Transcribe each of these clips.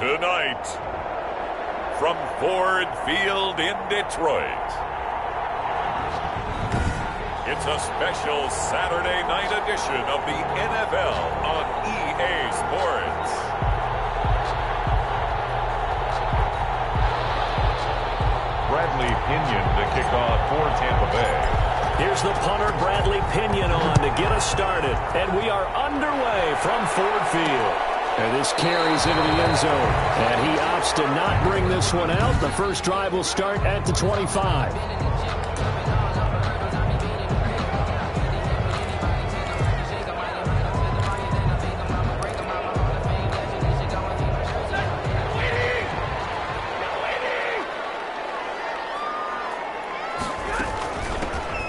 Tonight, from Ford Field in Detroit, it's a special Saturday night edition of the NFL on EA Sports. Bradley Pinion to kick off for Tampa Bay. Here's the punter, Bradley Pinion, on to get us started. And we are underway from Ford Field. And this carries into the end zone. And he opts to not bring this one out. The first drive will start at the 25.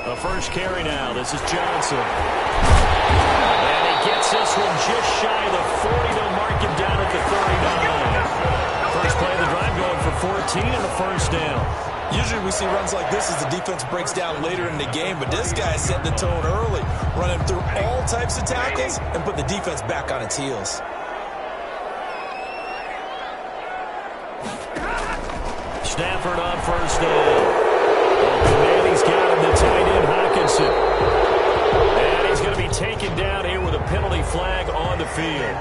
The first carry now. This is Johnson. And he gets this one just shy of the 40. They'll mark him down at the 39. First play of the drive going for 14 and a first down. Usually we see runs like this as the defense breaks down later in the game, but this guy set the tone early, running through all types of tackles and put the defense back on its heels. Stafford on first down. And he's got him, the tight end, Hawkinson. And he's going to be taken down here with a penalty flag on the field.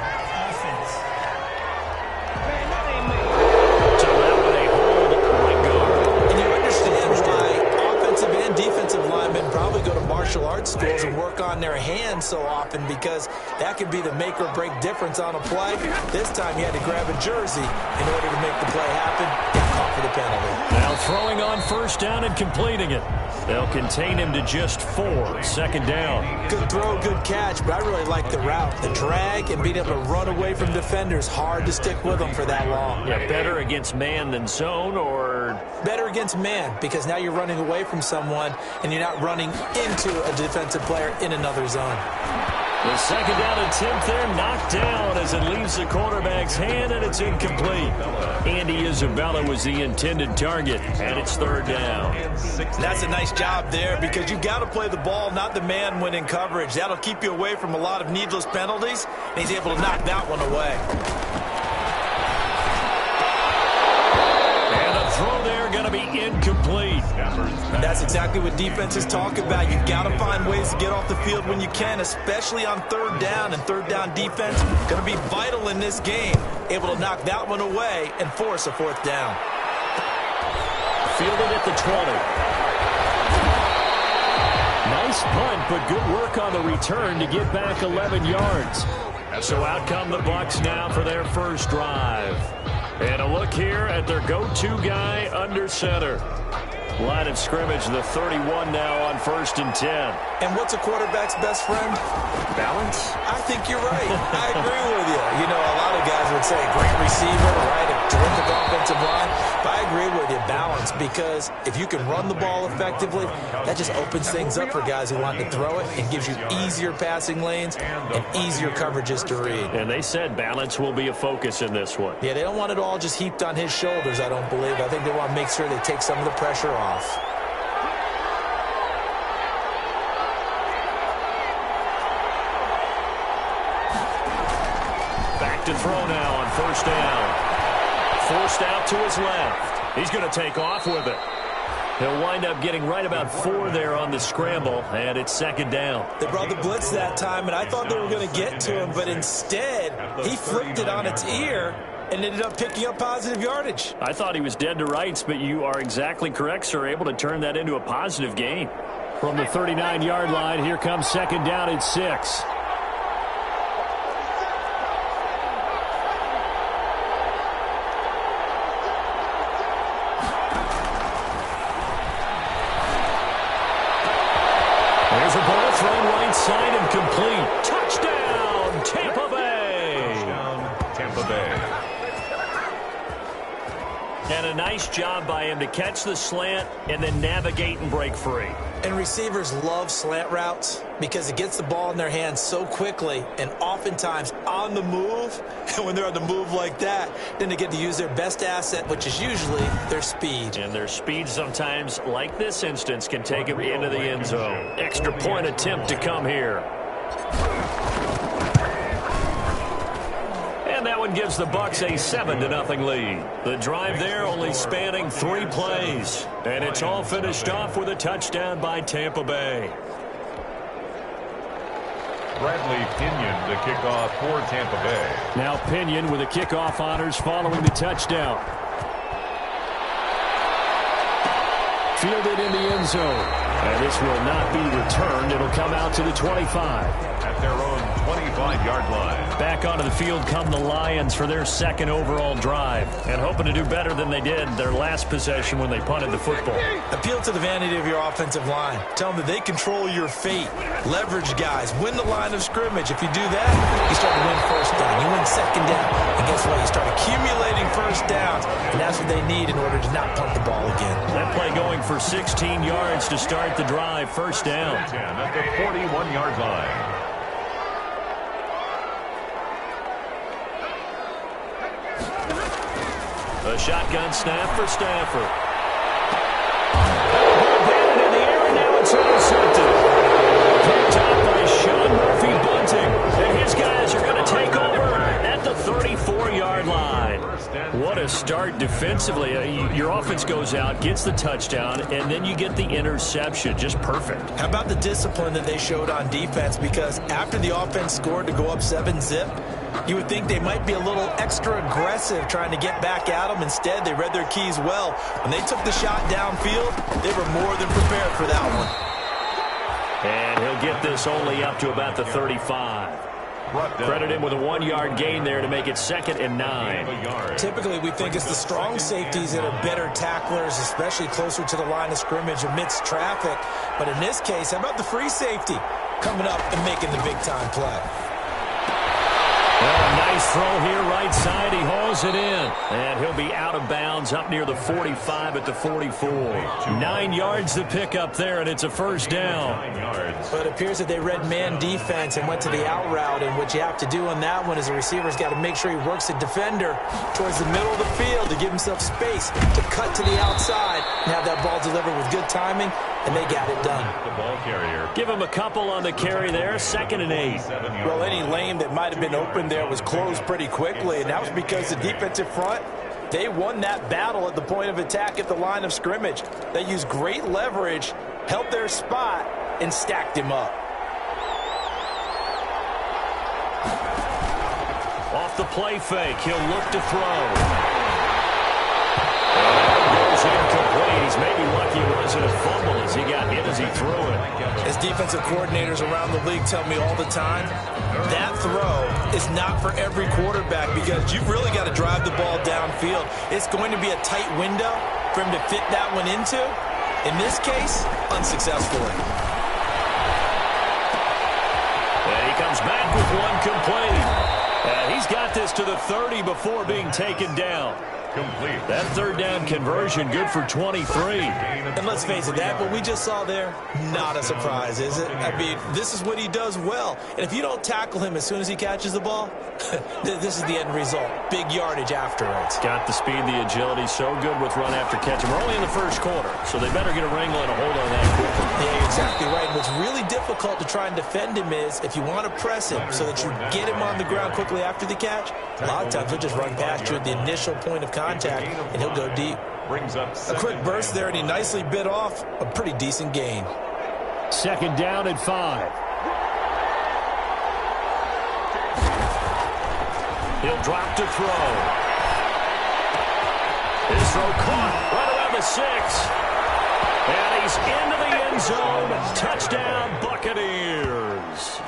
So that one a hold right guard. And you understand why offensive and defensive linemen probably go to martial arts schools and work on their hands so often, because that could be the make or break difference on a play. This time he had to grab a jersey in order to make the play happen. Got caught for the penalty. Now throwing on first down and completing it. They'll contain him to just 4. Second down. Good throw, good catch, but I really like the route. The drag and being able to run away from defenders. Hard to stick with them for that long. Yeah, better against man than zone, or? Better against man, because now you're running away from someone and you're not running into a defensive player in another zone. The second down attempt there knocked down as it leaves the quarterback's hand, and it's incomplete. Andy Isabella was the intended target, and it's third down. That's a nice job there, because you've got to play the ball, not the man when in coverage. That'll keep you away from a lot of needless penalties, and he's able to knock that one away. And the throw there going to be incomplete. That's exactly what defenses talk about. You've got to find ways to get off the field when you can, especially on third down. And third down defense going to be vital in this game. Able to knock that one away and force a fourth down. Fielded at the 20. Nice punt, but good work on the return to get back 11 yards. So out come the Bucs now for their first drive. And a look here at their go-to guy under center. Line of scrimmage, the 31 now on 1st and 10. And what's a quarterback's best friend? Balance? I think you're right. I agree with you. You know, a lot of guys would say great receiver, right? A terrific offensive line. But I agree with you, balance, because if you can run the ball effectively, that just opens things up for guys who want to throw it. It gives you easier passing lanes and easier coverages to read. And they said balance will be a focus in this one. Yeah, they don't want it all just heaped on his shoulders, I don't believe. I think they want to make sure they take some of the pressure off. Back to throw now on first down. Forced out to his left. He's going to take off with it. He'll wind up getting right about 4 there on the scramble, and it's second down. They brought the blitz that time, and I thought they were going to get to him, but instead he flipped it on its ear and ended up picking up positive yardage. I thought he was dead to rights, but you are exactly correct, sir. Able to turn that into a positive gain. From the 39-yard line, here comes second down at 6. There's a ball thrown right side and complete. Touchdown, Tampa Bay. Touchdown, Tampa Bay. And a nice job by him to catch the slant and then navigate and break free. And receivers love slant routes because it gets the ball in their hands so quickly and oftentimes on the move. And when they're on the move like that, then they get to use their best asset, which is usually their speed. And their speed sometimes, like this instance, can take them into the end zone. Extra point attempt to come here. And that one gives the Bucs a 7-0 lead. The drive there only spanning 3 plays. And it's all finished off with a touchdown by Tampa Bay. Bradley Pinion to kick off for Tampa Bay. Now Pinion with the kickoff honors following the touchdown. Fielded in the end zone. And this will not be returned. It'll come out to the 25. At their own 25-yard line. Back onto the field come the Lions for their second overall drive. And hoping to do better than they did their last possession when they punted the football. Appeal to the vanity of your offensive line. Tell them that they control your fate. Leverage guys. Win the line of scrimmage. If you do that, you start to win first down. You win second down. And guess what? You start accumulating first downs. And that's what they need in order to not punt the ball again. That play going for 16 yards to start the drive. First down. At the 41-yard line. A shotgun snap for Stafford. Batted in the air, and now it's intercepted. Picked up by Sean Murphy Bunting. And his guys are going to take over at the 34-yard line. What a start defensively. Your offense goes out, gets the touchdown, and then you get the interception. Just perfect. How about the discipline that they showed on defense? Because after the offense scored to go up 7-zip, you would think they might be a little extra aggressive trying to get back at them. Instead, they read their keys well. When they took the shot downfield, they were more than prepared for that one. And he'll get this only up to about the 35. Credit him with a 1-yard gain there to make it 2nd and 9. Typically, we think it's the strong safeties that are better tacklers, especially closer to the line of scrimmage amidst traffic. But in this case, how about the free safety coming up and making the big-time play? Well, a nice throw here, right side. He hauls it in. And he'll be out of bounds up near the 45 at the 44. 9 yards to pick up there, and it's a first down. But it appears that they read man defense and went to the out route. And what you have to do on that one is the receiver's got to make sure he works the defender towards the middle of the field to give himself space to cut to the outside and have that ball delivered with good timing. And they got it done. The ball carrier. Give him a couple on the carry there. 2nd and 8. Well, any lane that might have been open there was closed pretty quickly, and that was because the defensive front, they won that battle at the point of attack at the line of scrimmage. They used great leverage, held their spot, and stacked him up. Off the play fake, he'll look to throw. Goes incomplete. He's maybe lucky it wasn't a fumble as he got hit as he threw it. As defensive coordinators around the league tell me all the time, that throw is not for every quarterback because you've really got to drive the ball downfield. It's going to be a tight window for him to fit that one into. In this case, unsuccessfully. And he comes back with one complete. And he's got this to the 30 before being taken down. Complete. That third down conversion good for 23. And let's face it, that what we just saw there, not a surprise, is it? I mean, this is what he does well. And if you don't tackle him as soon as he catches the ball, this is the end result. Big yardage afterwards. Got the speed, the agility, so good with run after catch. We're only in the first quarter, so they better get a wrangle and a hold on that quickly. Yeah, exactly right. And what's really difficult to try and defend him is if you want to press him so that you get him on the ground quickly after the catch, a lot of times he'll just run past you at the initial point of contact, and he'll go deep. A quick burst there, and he nicely bit off a pretty decent gain. 2nd down and 5. He'll drop to throw. His throw caught right around the 6. And he's into the end zone. Touchdown, Buccaneers.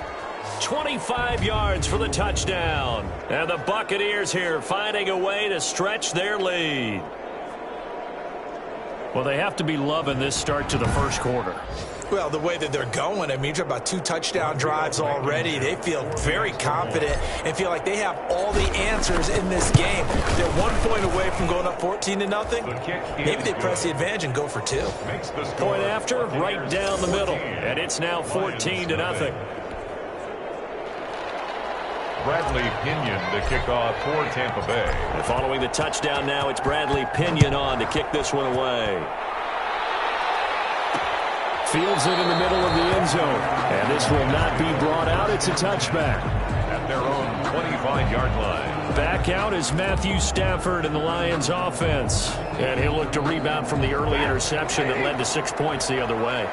25 yards for the touchdown. And the Buccaneers here finding a way to stretch their lead. Well, they have to be loving this start to the first quarter. Well, the way that they're going, I mean, you're about 2 touchdown drives already. They feel very confident and feel like they have all the answers in this game. They're 1 point away from going up 14-0. Maybe they press the advantage and go for 2. Point after, right down the middle. And it's now 14-0. Bradley Pinion to kick off for Tampa Bay. And following the touchdown now, it's Bradley Pinion on to kick this one away. Fields it in the middle of the end zone. And this will not be brought out. It's a touchback. At their own 25-yard line. Back out is Matthew Stafford in the Lions offense. And he'll look to rebound from the early interception that led to 6 points the other way.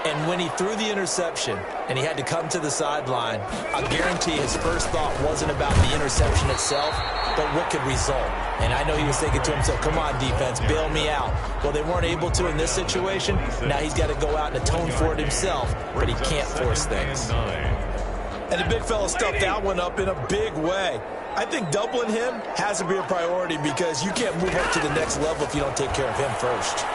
And when he threw the interception and he had to come to the sideline, I guarantee his first thought wasn't about the interception itself, but what could result. And I know he was thinking to himself, come on, defense, bail me out. Well, they weren't able to in this situation. Now he's got to go out and atone for it himself, but he can't force things. And the big fella stuffed that one up in a big way. I think doubling him has to be a priority because you can't move up to the next level if you don't take care of him first.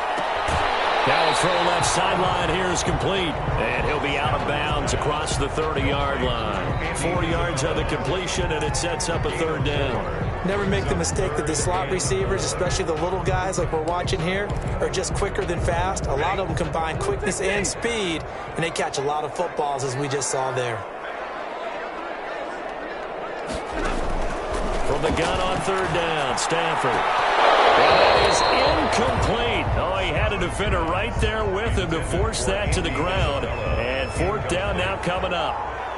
Now throw left sideline here is complete. And he'll be out of bounds across the 30-yard line. 4 yards on the completion, and it sets up a third down. Never make the mistake that the slot receivers, especially the little guys like we're watching here, are just quicker than fast. A lot of them combine quickness and speed, and they catch a lot of footballs, as we just saw there. From the gun on third down, Stafford. That is incomplete. Oh, he had a defender right there with him to force that to the ground. And fourth down now coming up.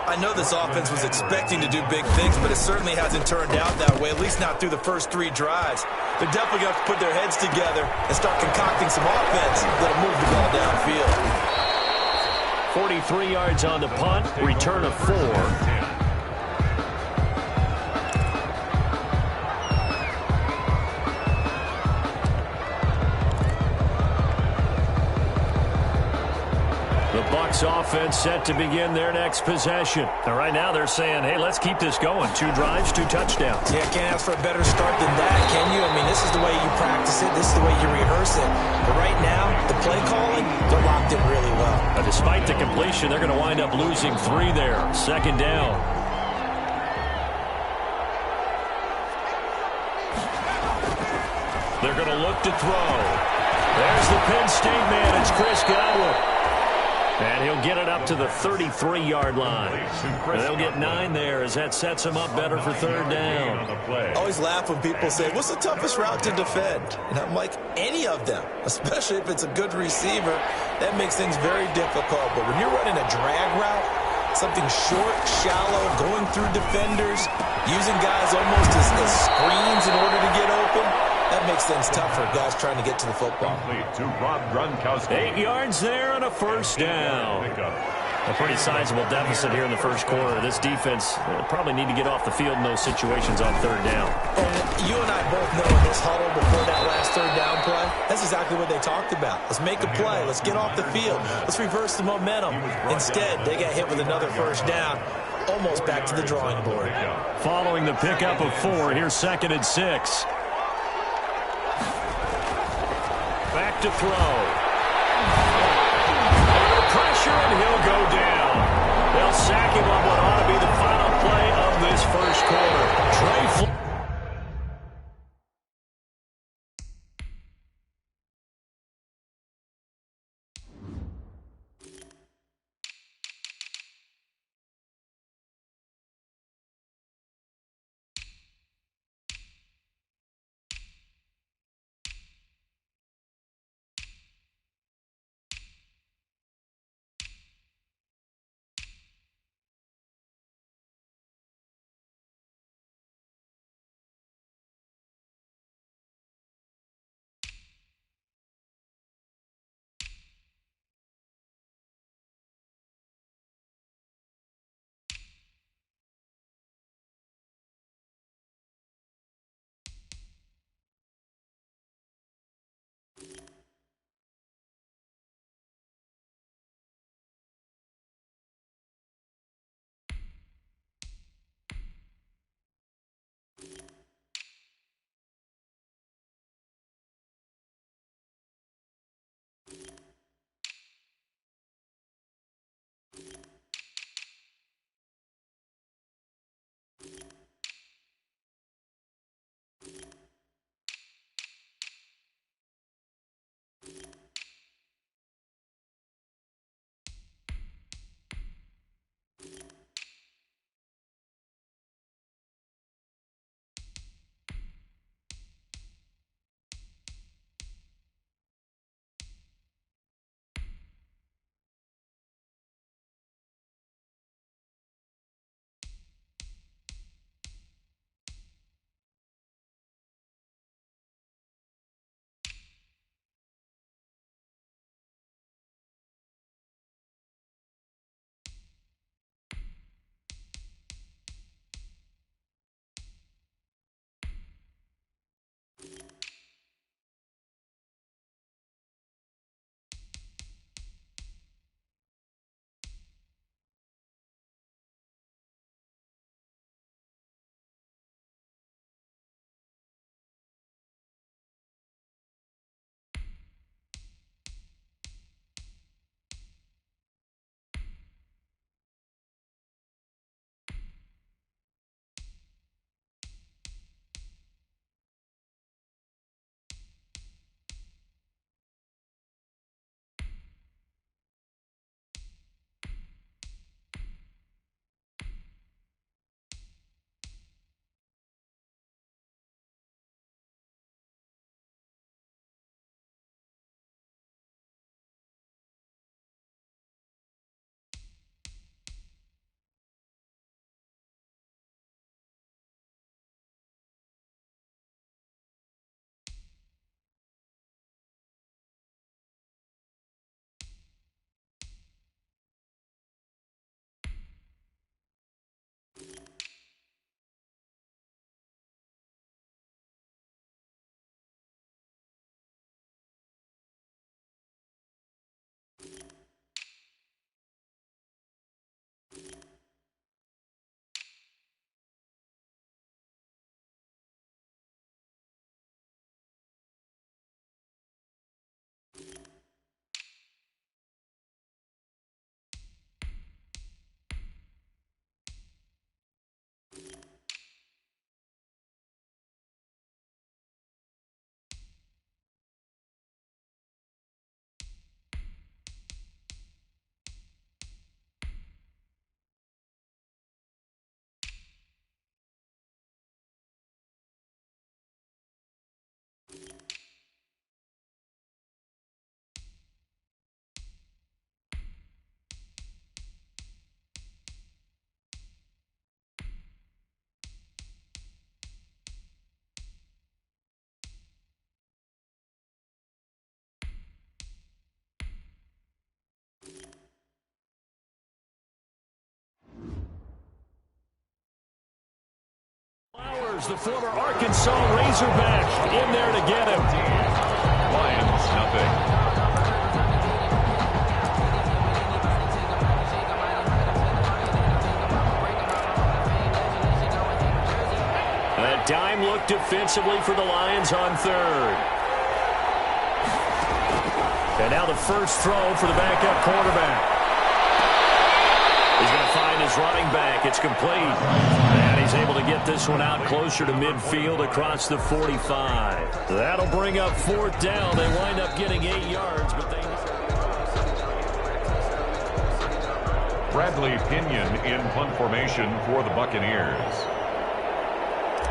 I know this offense was expecting to do big things, but it certainly hasn't turned out that way, at least not through the first 3 drives. They're definitely going to have to put their heads together and start concocting some offense that'll move the ball downfield. 43 yards on the punt, return of 4. Bucs offense set to begin their next possession. And right now they're saying, hey, let's keep this going. 2 drives, 2 touchdowns. Yeah, can't ask for a better start than that, can you? I mean, this is the way you practice it. This is the way you rehearse it. But right now, the play calling, they're locked in really well. Despite the completion, they're going to wind up losing 3 there. Second down. They're going to look to throw. There's the Penn State man. It's Chris Godwin. And he'll get it up to the 33-yard line. And they'll get 9 there as that sets him up better for third down. I always laugh when people say, what's the toughest route to defend? And I'm like, any of them, especially if it's a good receiver. That makes things very difficult. But when you're running a drag route, something short, shallow, going through defenders, using guys almost as screens in order to get open, that makes things tough for guys trying to get to the football. 8 yards there and a first down. A pretty sizable deficit here in the first quarter. This defense probably need to get off the field in those situations on third down. And you and I both know in this huddle before that last third down play, that's exactly what they talked about. Let's make a play. Let's get off the field. Let's reverse the momentum. Instead, they got hit with another first down. Almost back to the drawing board. Following the pickup of 4, here's 2nd and 6. Back to throw. Under pressure, and he'll go down. They'll sack him on what ought to be the final play of this first quarter. Trey receivers, the former Arkansas Razorback in there to get him. Lions, nothing. A dime look defensively for the Lions on third. And now the first throw for the backup quarterback. He's going to find his running back. It's complete. And he's able to get this one out closer to midfield across the 45. That'll bring up fourth down. They wind up getting 8 yards, but they... Bradley Pinion in punt formation for the Buccaneers.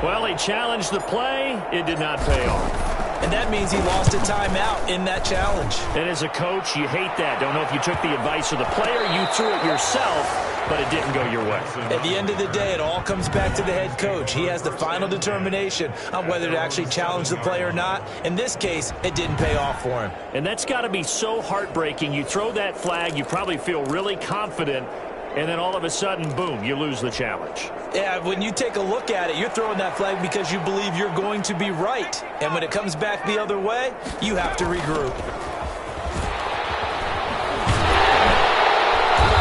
Well, he challenged the play. It did not pay off. And that means he lost a timeout in that challenge. And as a coach, you hate that. Don't know if you took the advice of the player, you threw it yourself, but it didn't go your way. At the end of the day, it all comes back to the head coach. He has the final determination on whether to actually challenge the play or not. In this case, it didn't pay off for him. And that's got to be so heartbreaking. You throw that flag, you probably feel really confident, and then all of a sudden, boom, you lose the challenge. Yeah, when you take a look at it, you're throwing that flag because you believe you're going to be right. And when it comes back the other way, you have to regroup.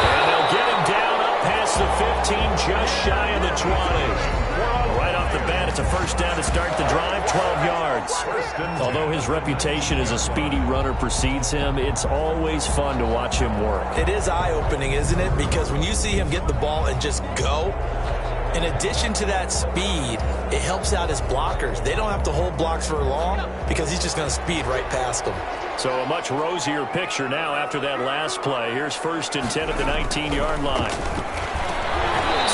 And they'll get him down up past the 15, just shy of the 20. Right off the bat, it's a first down to start the drive, 12 yards. Although his reputation as a speedy runner precedes him, it's always fun to watch him work. It is eye-opening, isn't it? Because when you see him get the ball and just go, in addition to that speed, it helps out his blockers. They don't have to hold blocks for long because he's just going to speed right past them. So a much rosier picture now after that last play. Here's 1st and 10 at the 19-yard line.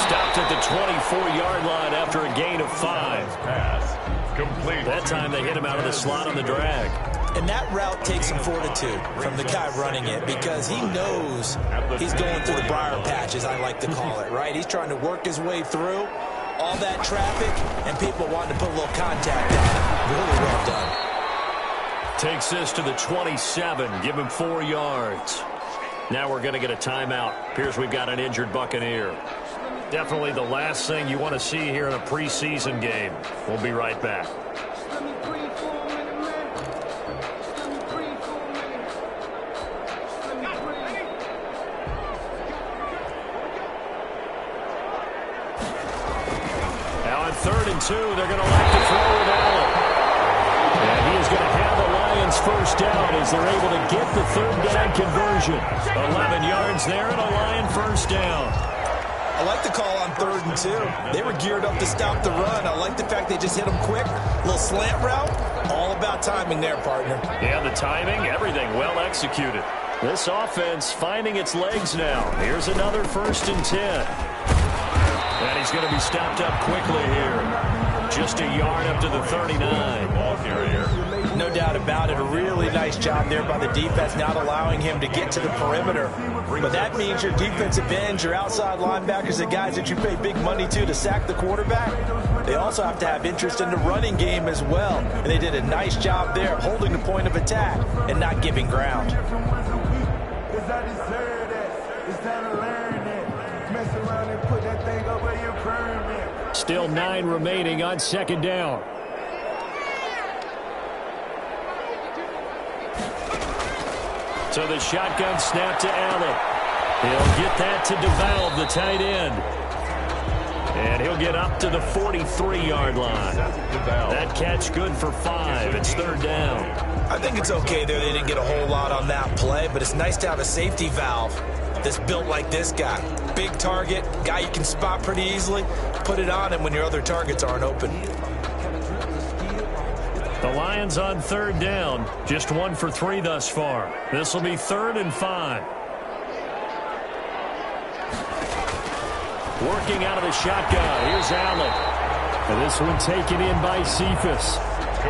Stopped at the 24-yard line after a gain of 5. Pass complete. That time they hit him out of the slot on the drag. And that route takes some fortitude from the guy running it because he knows he's going through the briar patch, as I like to call it, right? He's trying to work his way through all that traffic and people wanting to put a little contact on him. Really well done. Takes this to the 27. Give him 4 yards. Now we're going to get a timeout. Appears we've got an injured Buccaneer. Definitely the last thing you want to see here in a preseason game. We'll be right back. Now on 3rd and 2, they're going to like to throw with Allen. And he is going to have the Lions first down as they're able to get the 3rd down conversion. 11 yards there and a Lion first down. I like the call on 3rd and 2. They were geared up to stop the run. I like the fact they just hit them quick. A little slant route. All about timing there, partner. Yeah, the timing, everything well executed. This offense finding its legs now. Here's another 1st and 10. And he's going to be stopped up quickly here. Just a yard up to the 39. Ball carrier. No doubt about it. A really nice job there by the defense, not allowing him to get to the perimeter. But that means your defensive ends, your outside linebackers, the guys that you pay big money to sack the quarterback, they also have to have interest in the running game as well. And they did a nice job there of holding the point of attack and not giving ground. Still 9 remaining on 2nd down. So the shotgun snap to Allen. He'll get that to DeValve, the tight end. And he'll get up to the 43-yard line. That catch good for 5. It's 3rd down. I think it's okay there. They didn't get a whole lot on that play, but it's nice to have a safety valve that's built like this guy. Big target, guy you can spot pretty easily. Put it on him when your other targets aren't open. The Lions on 3rd down. Just 1 for 3 thus far. This will be 3rd and 5. Working out of the shotgun. Here's Allen. And this one taken in by Cephas.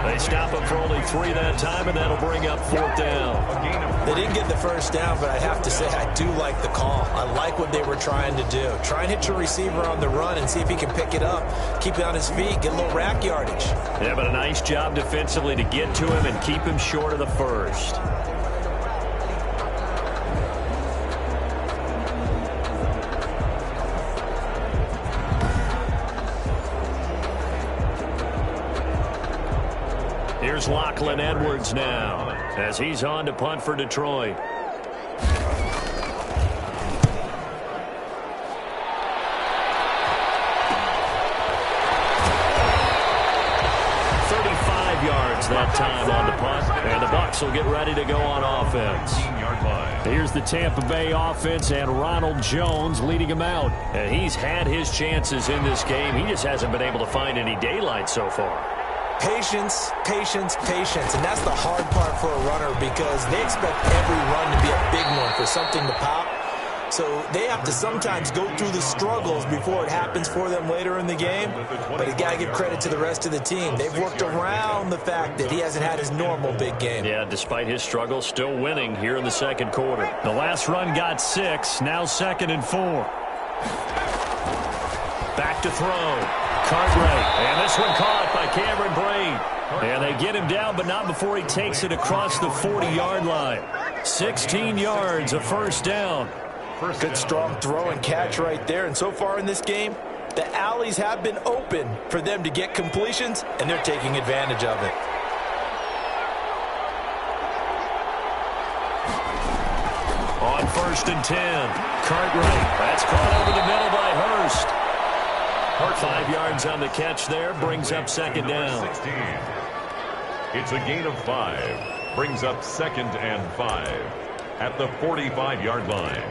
They stop him for only 3 that time, and that'll bring up 4th down. They didn't get the first down, but I have to say I do like the call. I like what they were trying to do. Try and hit your receiver on the run and see if he can pick it up, keep it on his feet, get a little rack yardage. Yeah, but a nice job defensively to get to him and keep him short of the first. Here's Lachlan Edwards now as he's on to punt for Detroit. That time on the punt, and the Bucs will get ready to go on offense. Here's the Tampa Bay offense, and Ronald Jones leading him out. And he's had his chances in this game. He just hasn't been able to find any daylight so far. Patience, patience, patience, and that's the hard part for a runner because they expect every run to be a big one for something to pop. So they have to sometimes go through the struggles before it happens for them later in the game. But you got to give credit to the rest of the team. They've worked around the fact that he hasn't had his normal big game. Yeah, despite his struggles, still winning here in the second quarter. The last run got 6, now 2nd and 4. Back to throw. Cartwright, and this one caught by Cameron Braid. And they get him down, but not before he takes it across the 40-yard line. 16 yards, a first down. Good strong throw and catch right there. And so far in this game, the alleys have been open for them to get completions, and they're taking advantage of it. On 1st and 10, Cartwright. That's caught over the middle by Hurst. 5 yards on the catch there, brings up 2nd down. It's a gain of 5, brings up 2nd and 5 at the 45-yard line.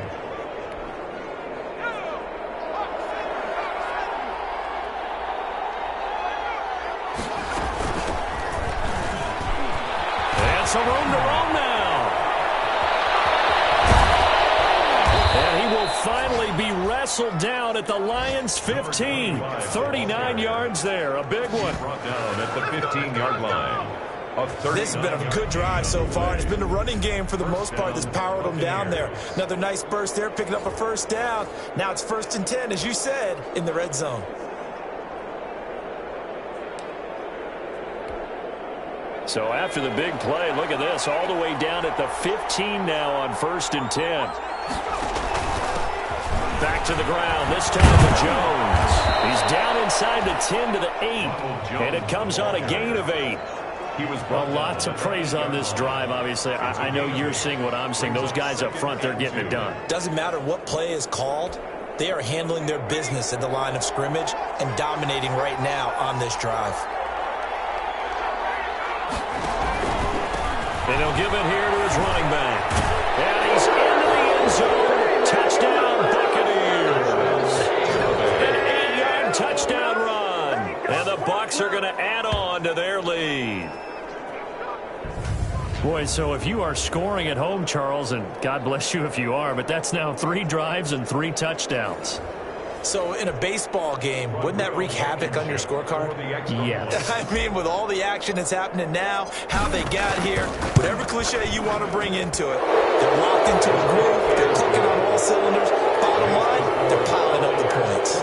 Some room to roam now. And he will finally be wrestled down at the Lions' 15. 39 yards there, a big one. Brought down at the 15-yard line. This has been a good drive so far. It's been the running game for the most part that's powered them down there. Another nice burst there, picking up a first down. Now it's 1st and 10, as you said, in the red zone. So after the big play, look at this, all the way down at the 15 now on 1st and 10. Back to the ground, this time to Jones. He's down inside the 10 to the 8, and it comes on a gain of 8. A lot to praise on this drive, obviously. I know you're seeing what I'm seeing. Those guys up front, they're getting it done. Doesn't matter what play is called. They are handling their business at the line of scrimmage and dominating right now on this drive. And he'll give it here to his running back. And he's into the end zone. Touchdown, Buccaneers. An 8-yard touchdown run. And the Bucs are going to add on to their lead. Boy, so if you are scoring at home, Charles, and God bless you if you are, but that's now 3 drives and 3 touchdowns. So in a baseball game, wouldn't that wreak havoc on your scorecard? Yes. I mean, with all the action that's happening now, how they got here, whatever cliche you want to bring into it, they're locked into a groove, they're clicking on all cylinders. Bottom line, they're piling up the points.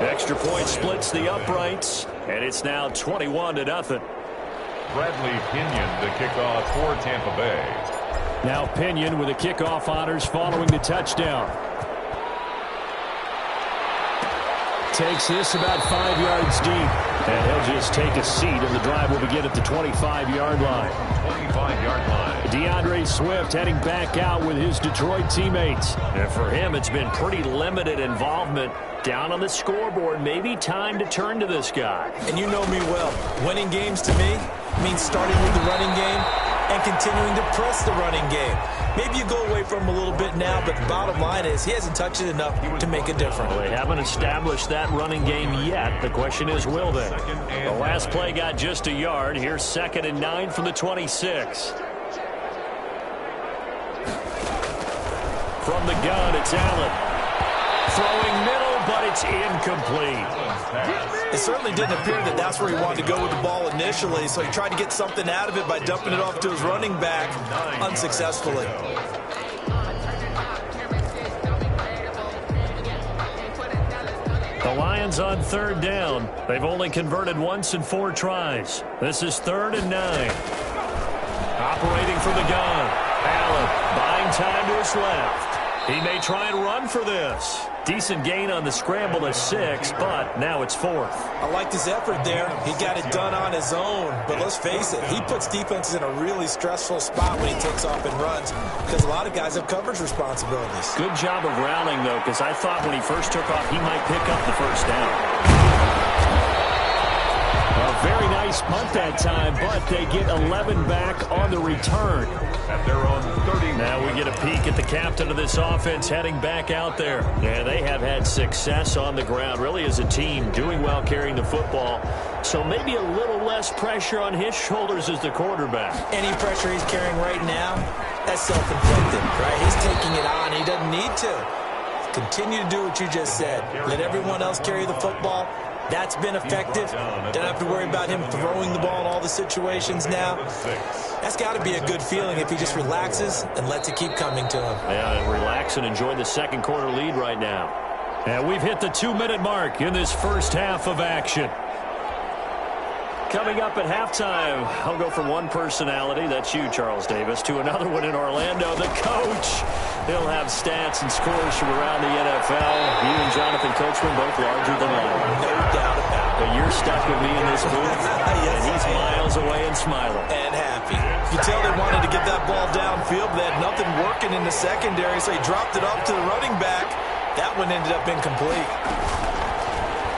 Extra point splits the uprights, and it's now 21-0. Bradley Pinion to kick off for Tampa Bay. Now Pinion with the kickoff honors following the touchdown. Takes this about 5 yards deep. And he'll just take a seat, and the drive will begin at the 25-yard line. 25-yard line. DeAndre Swift heading back out with his Detroit teammates. And for him, it's been pretty limited involvement down on the scoreboard. Maybe time to turn to this guy. And you know me well. Winning games to me means starting with the running game and continuing to press the running game. Maybe you go away from him a little bit now, but the bottom line is he hasn't touched it enough to make a difference. Well, they haven't established that running game yet. The question is, will they? The last play got just a yard. Here's 2nd and 9 from the 26. From the gun, it's Allen. Throwing middle, but it's incomplete. It certainly didn't appear that that's where he wanted to go with the ball initially, so he tried to get something out of it by dumping it off to his running back unsuccessfully. The Lions on 3rd down. They've only converted once in 4 tries. This is 3rd and 9. Operating from the gun. Allen buying time to his left. He may try and run for this. Decent gain on the scramble to 6, but now it's 4th. I liked his effort there. He got it done on his own. But let's face it, he puts defenses in a really stressful spot when he takes off and runs because a lot of guys have coverage responsibilities. Good job of rallying, though, because I thought when he first took off, he might pick up the first down. A very nice punt that time, but they get 11 back on the return. At their own 30. Now we get a peek at the captain of this offense heading back out there. Yeah, they have had success on the ground, really as a team, doing well carrying the football. So maybe a little less pressure on his shoulders as the quarterback. Any pressure he's carrying right now, that's self-inflicted, right? He's taking it on. He doesn't need to. Continue to do what you just said. Let everyone else carry the football. That's been effective. Don't have to worry about him throwing the ball in all the situations now. That's got to be a good feeling if he just relaxes and lets it keep coming to him. Yeah, and relax and enjoy the second quarter lead right now. And we've hit the 2-minute mark in this first half of action. Coming up at halftime, I'll go from one personality, that's you, Charles Davis, to another one in Orlando, the coach. He'll have stats and scores from around the NFL. You and Jonathan Coachman both larger than life. No doubt about it. But you're stuck with me in this booth, Yes, and he's miles away and smiling. And happy. You can tell they wanted to get that ball downfield. They had nothing working in the secondary, so he dropped it off to the running back. That one ended up incomplete.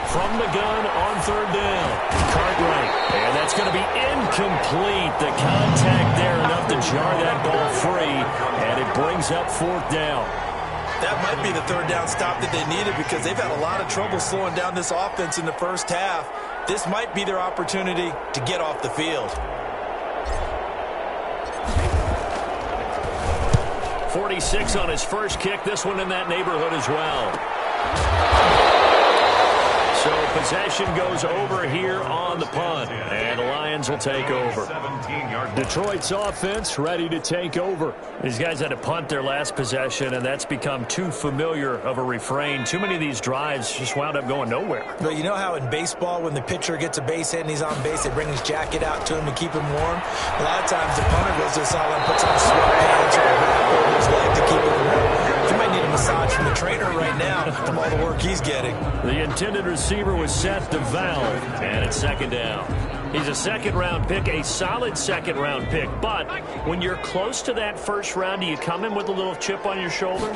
From the gun on 3rd down. Cartwright. And that's going to be incomplete. The contact there enough to jar that ball free. And it brings up 4th down. That might be the 3rd down stop that they needed because they've had a lot of trouble slowing down this offense in the first half. This might be their opportunity to get off the field. 46 on his first kick. This one in that neighborhood as well. So possession goes over here on the punt, and the Lions will take over. Detroit's offense ready to take over. These guys had to punt their last possession, and that's become too familiar of a refrain. Too many of these drives just wound up going nowhere. But you know how in baseball, when the pitcher gets a base hit and he's on base, they bring his jacket out to him to keep him warm? A lot of times the punter goes to the sideline, puts on sweatpants or a wrap over his leg to keep him warm. You might need a massage from the trainer right now from all the work he's getting. The intended receiver was set to Valve, and it's 2nd down. He's a second-round pick, a solid second-round pick. But when you're close to that first round, do you come in with a little chip on your shoulder?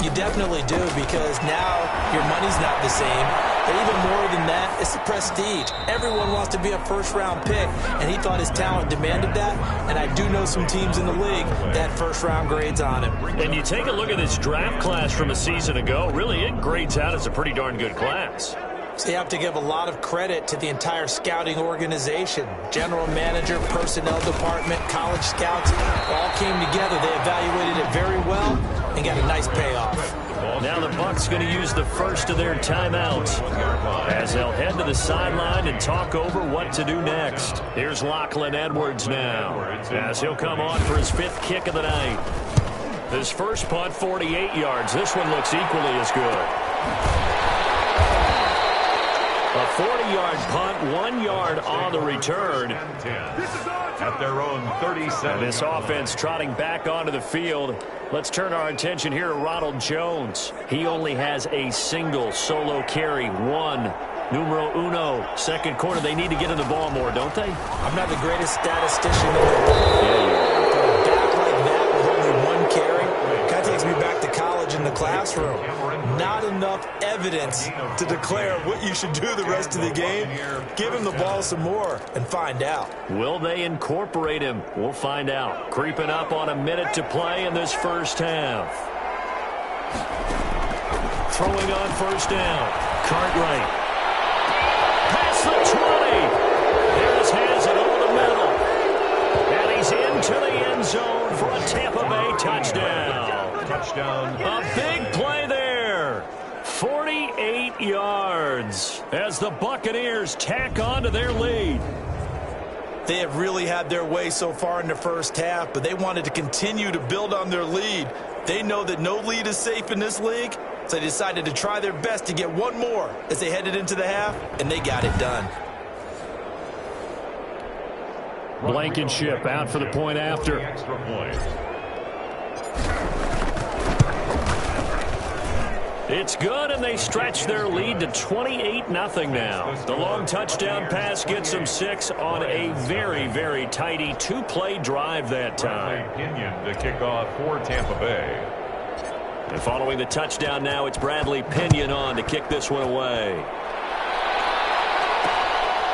You definitely do, because now your money's not the same. But even more than that, it's the prestige. Everyone wants to be a first-round pick, and he thought his talent demanded that. And I do know some teams in the league that first-round grades on him. And you take a look at this draft class from a season ago, really it grades out as a pretty darn good class. So you have to give a lot of credit to the entire scouting organization. General manager, personnel department, college scouts, all came together. They evaluated it very well and got a nice payoff. Now the Bucs going to use the first of their timeouts as they'll head to the sideline and talk over what to do next. Here's Lachlan Edwards now as he'll come on for his 5th kick of the night. His first punt, 48 yards. This one looks equally as good. A 40-yard punt, 1 yard on the return. At their own 37. This offense trotting back onto the field. Let's turn our attention here to Ronald Jones. He only has a single solo carry, 1. Numero uno, second quarter. They need to get in the ball more, don't they? I'm not the greatest statistician in the world. But a back like that with only 1 carry kind of takes me back to college in the classroom. Not enough evidence to declare what you should do the rest of the game. Give him the ball some more and find out. Will they incorporate him? We'll find out. Creeping up on a minute to play in this first half. Throwing on first down. Cartwright. Past the 20. Harris has it over the middle. And he's into the end zone for a Tampa Bay touchdown. A big play there. 48 yards as the Buccaneers tack on to their lead. They have really had their way so far in the first half, but they wanted to continue to build on their lead. They know that no lead is safe in this league, so they decided to try their best to get one more as they headed into the half, and they got it done. Blankenship out for the point after. It's good, and they stretch their lead to 28-0 now. The long touchdown pass gets them 6 on a very, very tidy two-play drive that time. Pinion to kick off for Tampa Bay. And following the touchdown now, it's Bradley Pinion on to kick this one away.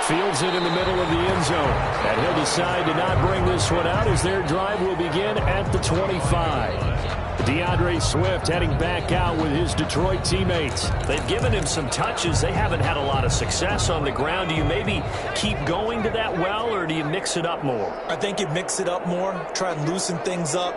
Fields it in the middle of the end zone. And he'll decide to not bring this one out as their drive will begin at the 25. DeAndre Swift heading back out with his Detroit teammates. They've given him some touches. They haven't had a lot of success on the ground. Do you maybe keep going to that well, or do you mix it up more? I think you mix it up more, try and loosen things up.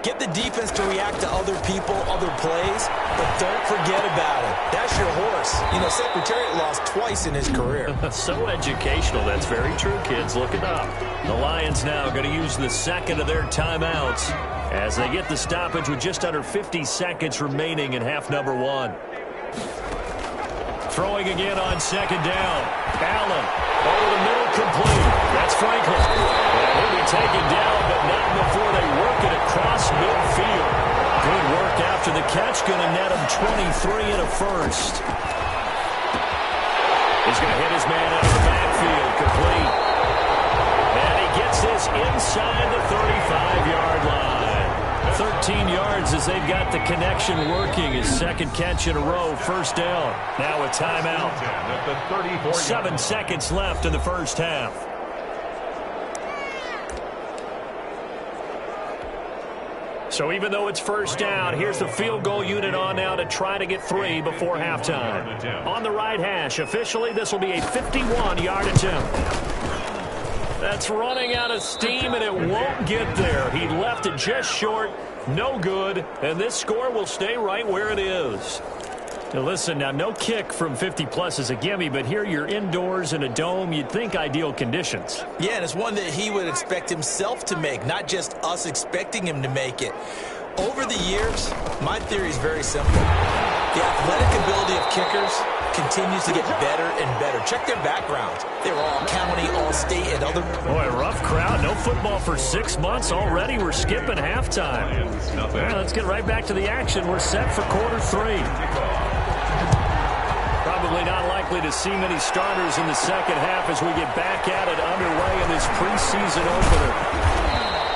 Get the defense to react to other people, other plays, but don't forget about it. That's your horse. You know, Secretariat lost twice in his career. So educational. That's very true, kids. Look it up. The Lions now going to use the second of their timeouts as they get the stoppage with just under 50 seconds remaining in half number 1. Throwing again on second down. Allen over the middle, complete. That's Franklin. And he'll be taken down, but not before they work it across midfield. Good work after the catch. Going to net him 23 and a first. He's going to hit his man out of the backfield, complete. And he gets this inside the 35-yard line. 13 yards as they've got the connection working. His second catch in a row, first down. Now a timeout. 7 seconds left in the first half. So even though it's first down, here's the field goal unit on now to try to get 3 before halftime. On the right hash, officially this will be a 51-yard attempt. That's running out of steam, and it won't get there. He left it just short, no good, and this score will stay right where it is. Now listen, now no kick from 50-plus is a gimme, but here you're indoors in a dome. You'd think ideal conditions. Yeah, and it's one that he would expect himself to make, not just us expecting him to make it. Over the years, my theory is very simple. The athletic ability of kickers continues to get better and better. Check their backgrounds. They were all county, all state, and other. Boy, rough crowd. No football for 6 months already. We're skipping halftime. All right, let's get right back to the action. We're set for quarter 3. Probably not likely to see many starters in the second half as we get back at it underway in this preseason opener.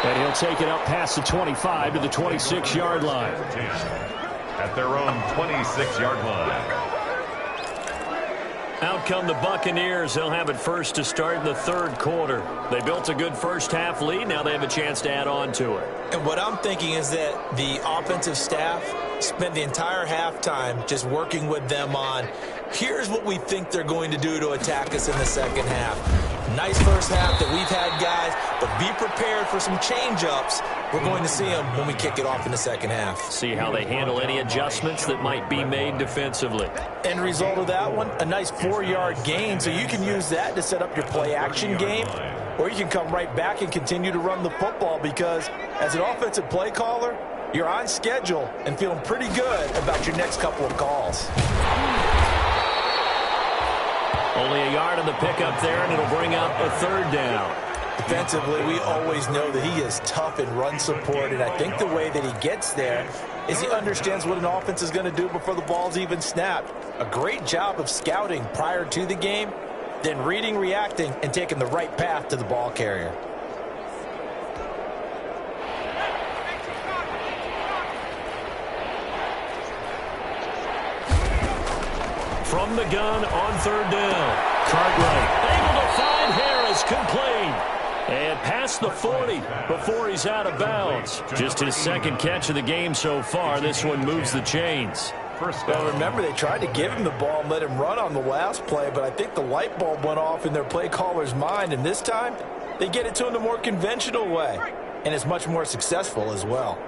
And he'll take it up past the 25 to the 26-yard line. At their own 26-yard line. Out come the Buccaneers. They'll have it first to start in the third quarter. They built a good first-half lead. Now they have a chance to add on to it. And what I'm thinking is that the offensive staff spent the entire halftime just working with them on, here's what we think they're going to do to attack us in the second half. Nice first half that we've had, guys, but be prepared for some change-ups. We're going to see them when we kick it off in the second half. See how they handle any adjustments that might be made defensively. End result of that one, a nice 4-yard gain, so you can use that to set up your play-action game, or you can come right back and continue to run the football because as an offensive play caller, you're on schedule and feeling pretty good about your next couple of calls. Only a yard on the pickup there, and it'll bring up a third down. Defensively, we always know that he is tough in run support, and I think the way that he gets there is he understands what an offense is going to do before the ball's even snapped. A great job of scouting prior to the game, then reading, reacting, and taking the right path to the ball carrier. From the gun on third down. Cartwright able to find Harris, complete. And past the 40 before he's out of bounds. Just his second catch of the game so far. This one moves the chains. Well, remember, they tried to give him the ball and let him run on the last play, but I think the light bulb went off in their play caller's mind, and this time they get it to him the more conventional way, and it's much more successful as well.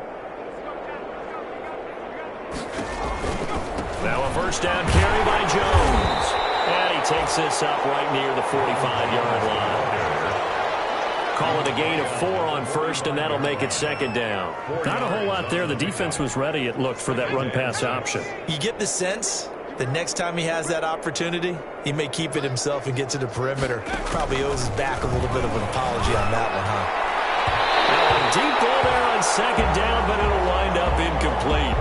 Now a first down carry by Jones. And he takes this up right near the 45-yard line. Call it a gain of 4 on first, and that'll make it second down. Not a whole lot there. The defense was ready, it looked, for that run-pass option. You get the sense the next time he has that opportunity, he may keep it himself and get to the perimeter. Probably owes his back a little bit of an apology on that one, huh? Now a deep ball there on second down, but it'll wind up incomplete.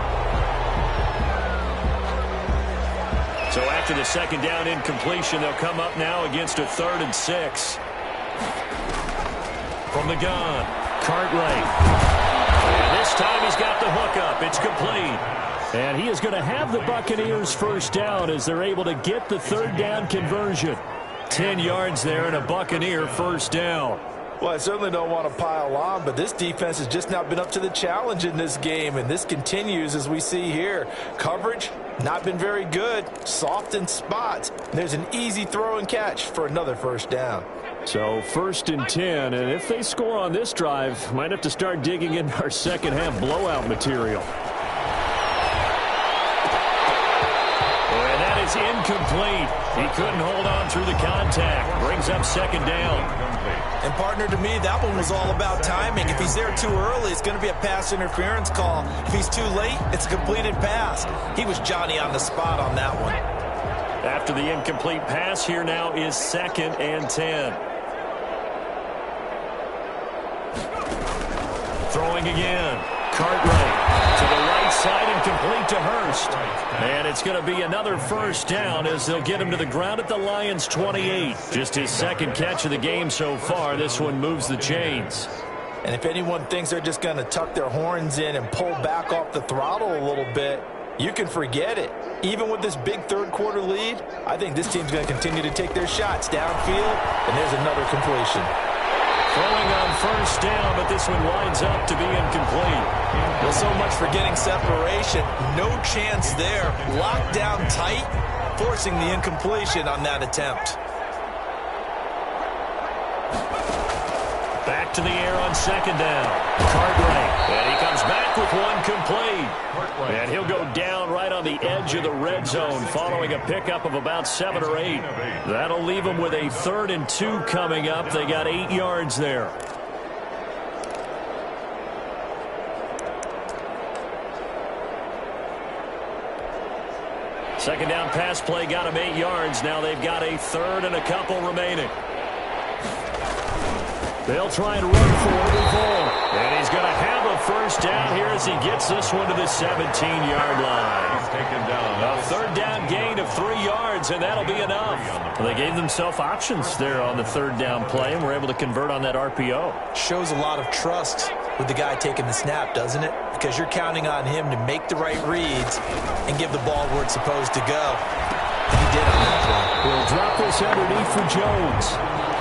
So after the second down incompletion, they'll come up now against a 3rd and 6. From the gun, Cartwright. And this time he's got the hookup. It's complete. And he is going to have the Buccaneers first down as they're able to get the 3rd down conversion. 10 yards there and a Buccaneer first down. Well, I certainly don't want to pile on, but this defense has just not been up to the challenge in this game, and this continues as we see here. Coverage, not been very good, soft in spots. There's an easy throw and catch for another first down. So 1st and 10, and if they score on this drive, might have to start digging in our second half blowout material. And that is incomplete. He couldn't hold on through the contact. Brings up 2nd down. And, partner, to me, that one was all about timing. If he's there too early, it's going to be a pass interference call. If he's too late, it's a completed pass. He was Johnny on the spot on that one. After the incomplete pass, here now is 2nd and 10. Throwing again. Cartwright to the right side and complete to Hurst. And it's going to be another first down as they'll get him to the ground at the Lions' 28. Just his 2nd catch of the game so far. This one moves the chains. And if anyone thinks they're just going to tuck their horns in and pull back off the throttle a little bit, you can forget it. Even with this big 3rd quarter lead, I think this team's going to continue to take their shots downfield, and there's another completion. Throwing on first down, but this one winds up to be incomplete. Well, so much for getting separation. No chance there. Locked down tight, forcing the incompletion on that attempt. Back to the air on 2nd down. Cartwright. And he comes back with one complete. And he'll go down right on the edge of the red zone following a pickup of about 7 or 8. That'll leave them with a 3rd and 2 coming up. They got 8 yards there. Second down pass play got him 8 yards. Now they've got a 3rd and a couple remaining. They'll try and run for it. And he's going to have a first down here as he gets this one to the 17-yard line. He's taken down. A 3rd down gain of 3 yards, and that'll be enough. Well, they gave themselves options there on the 3rd down play, and were able to convert on that RPO. Shows a lot of trust with the guy taking the snap, doesn't it? Because you're counting on him to make the right reads and give the ball where it's supposed to go. And he did on that play. We'll drop this underneath for Jones.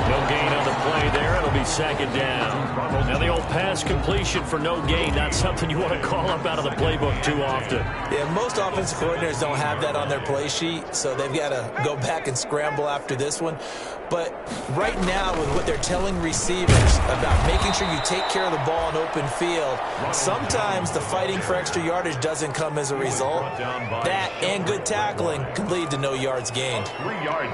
No gain on the play there. It'll be 2nd down. Now the old pass completion for no gain, not something you want to call up out of the playbook too often. Yeah, most offensive coordinators don't have that on their play sheet, so they've got to go back and scramble after this one. But right now, with what they're telling receivers about making sure you take care of the ball in open field, sometimes the fighting for extra yardage doesn't come as a result. That and good tackling can lead to no yards gained.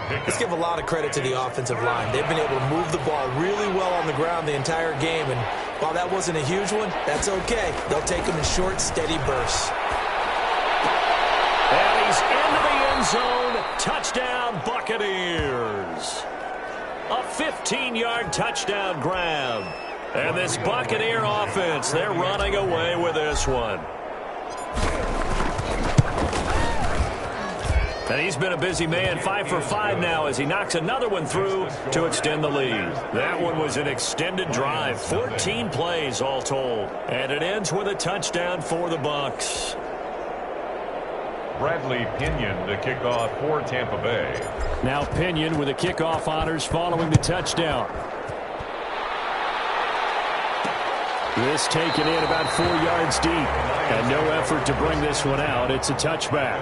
Let's give a lot of credit to the offensive line. They've been able to move the ball really well on the ground the entire game, and while that wasn't a huge one, that's okay. They'll take them in short, steady bursts. And he's into the end zone. Touchdown, Buccaneers. A 15-yard touchdown grab. And this Buccaneer offense, they're running away with this one. And he's been a busy man, 5 for 5 now as he knocks another one through to extend the lead. That one was an extended drive, 14 plays all told. And it ends with a touchdown for the Bucs. Bradley Pinion to kick off for Tampa Bay. Now Pinion with the kickoff honors following the touchdown. This taken in about 4 yards deep. And no effort to bring this one out. It's a touchback.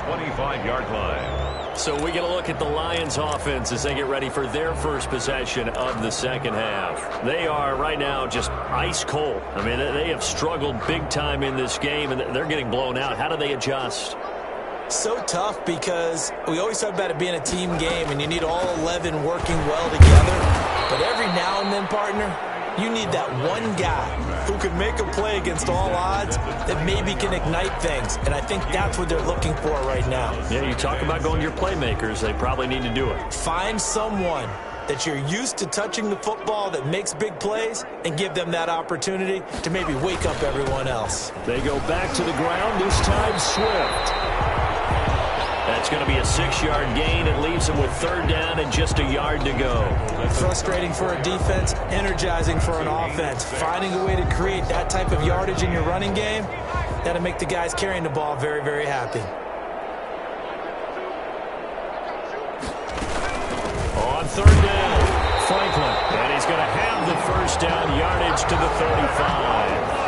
25-yard line. So we get a look at the Lions offense as they get ready for their first possession of the second half. They are right now just ice cold. I mean, they have struggled big time in this game, and they're getting blown out. How do they adjust? So tough because we always talk about it being a team game, and you need all 11 working well together. But every now and then, partner, you need that one guy who can make a play against all odds that maybe can ignite things. And I think that's what they're looking for right now. Yeah, you talk about going to your playmakers. They probably need to do it. Find someone that you're used to touching the football that makes big plays and give them that opportunity to maybe wake up everyone else. They go back to the ground, this time Swift. That It's going to be a 6-yard gain. It leaves them with 3rd down and just a yard to go. Frustrating for a defense, energizing for an offense. Finding a way to create that type of yardage in your running game, that'll make the guys carrying the ball very, very happy. On 3rd down, Franklin. And he's going to have the 1st down, yardage to the 35.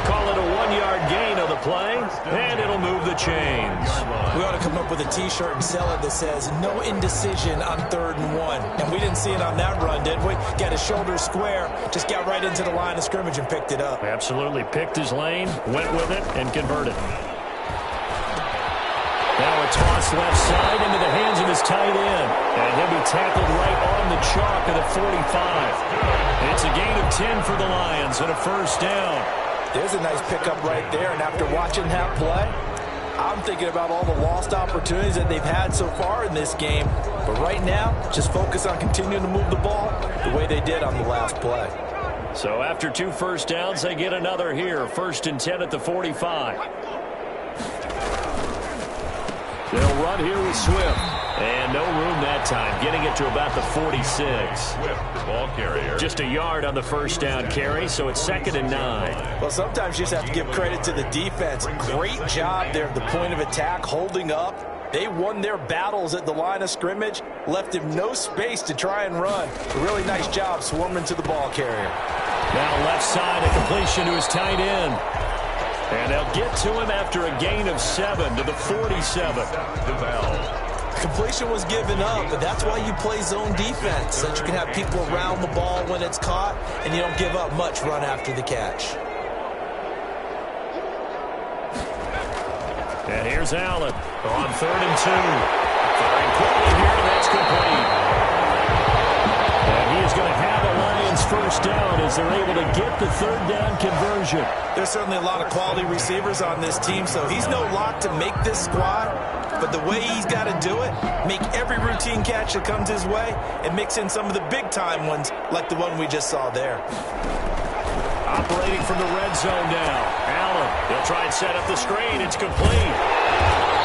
Call it a 1-yard gain on the play, and it'll move the chains. We ought to come up with a T-shirt and sell it that says, no indecision on 3rd and 1. And we didn't see it on that run, did we? Got his shoulders square, just got right into the line of scrimmage and picked it up. Absolutely. Picked his lane, went with it, and converted. Now a toss left side into the hands of his tight end. And he'll be tackled right on the chalk of the 45. It's a gain of 10 for the Lions and a 1st down. There's a nice pickup right there, and after watching that play, I'm thinking about all the lost opportunities that they've had so far in this game. But right now, just focus on continuing to move the ball the way they did on the last play. So after 2 1st downs, they get another here. 1st and 10 at the 45. They'll run here with Swift. And no room that time, getting it to about the 46. Swift, the ball carrier. Just a yard on the 1st down carry, so it's 2nd and 9. Well, sometimes you just have to give credit to the defense. Great job there at the point of attack, holding up. They won their battles at the line of scrimmage, left him no space to try and run. A really nice job swarming to the ball carrier. Now left side, a completion to his tight end. And they'll get to him after a gain of 7 to the 47. Completion was given up, but that's why you play zone defense, so that you can have people around the ball when it's caught, and you don't give up much run after the catch. And here's Allen on 3rd and 2. Firing quickly here, and that's complete. And he is going to have a Lions 1st down as they're able to get the 3rd down conversion. There's certainly a lot of quality receivers on this team, so he's no lock to make this squad. But the way he's got to do it, make every routine catch that comes his way, and mix in some of the big-time ones like the one we just saw there. Operating from the red zone now. Allen, they'll try and set up the screen. It's complete.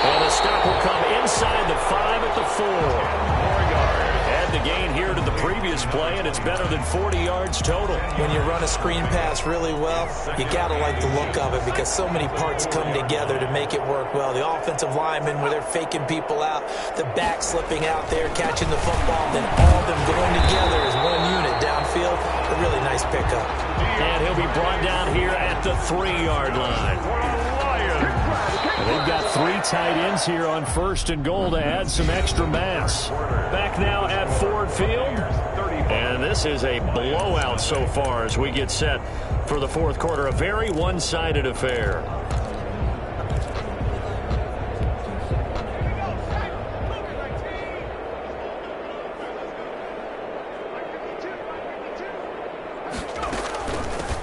And the stop will come inside the 5 at the 4. 4 yards. Add the gain here to the previous play, and it's better than 40 yards total. When you run a screen pass really well, you got to like the look of it because so many parts come together to make it work well. The offensive linemen, where they're faking people out, the back slipping out there, catching the football, then all of them going together as one unit downfield. A really nice pickup. And he'll be brought down here at the 3-yard line. They've got 3 tight ends here on 1st and goal to add some extra mass. Back now at Ford Field. And this is a blowout so far as we get set for the 4th quarter. A very one-sided affair.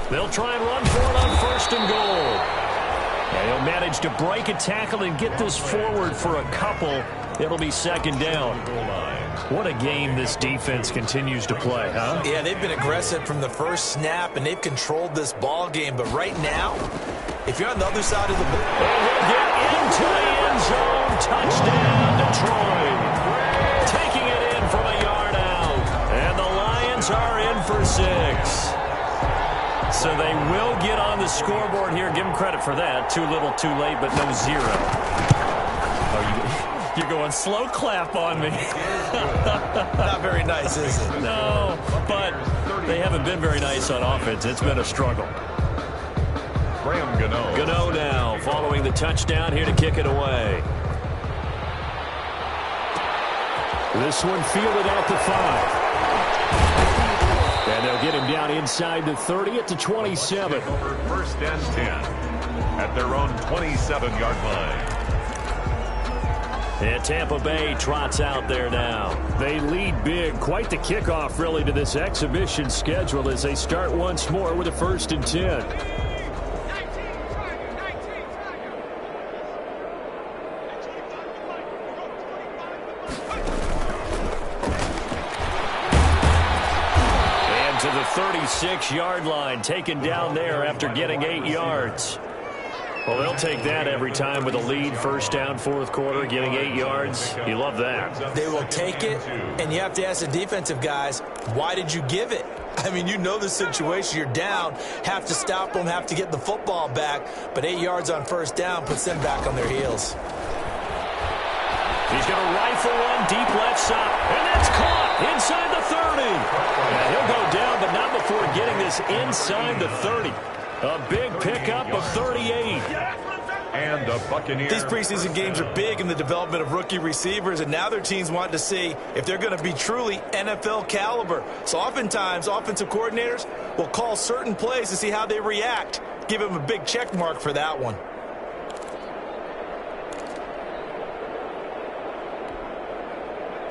They'll try and run for it on 1st and goal. And he'll manage to break a tackle and get this forward for a couple. It'll be 2nd down. What a game this defense continues to play, huh? Yeah, they've been aggressive from the first snap, and they've controlled this ball game. But right now, if you're on the other side of the ball, they'll get into the end zone. Touchdown, Detroit. Taking it in from a yard out. And the Lions are in for 6. So they will get on the scoreboard here. Give them credit for that. Too little, too late, but no 0. Oh, you're going slow clap on me. Not very nice, is it? No, but they haven't been very nice on offense. It's been a struggle. Graham Gano. Gano now following the touchdown here to kick it away. This one fielded at the 5. And they'll get him down inside the 30 at the 27. Over 1st and 10 at their own 27-yard line. And Tampa Bay trots out there now. They lead big. Quite the kickoff, really, to this exhibition schedule as they start once more with a 1st and 10. To the 36-yard line, taken down there after getting 8 yards. Well, they'll take that every time with a lead, first down, fourth quarter, getting 8 yards. You love that. They will take it, and you have to ask the defensive guys, why did you give it? I mean, you know the situation. You're down, have to stop them, have to get the football back, but 8 yards on first down puts them back on their heels. He's going to rifle one deep left side, and that's caught inside the 30. And he'll go down, but not before getting this inside the 30. A big pickup of 38. And a Buccaneer. These preseason games are big in the development of rookie receivers, and now their teams want to see if they're going to be truly NFL caliber. So oftentimes, offensive coordinators will call certain plays to see how they react. Give them a big check mark for that one.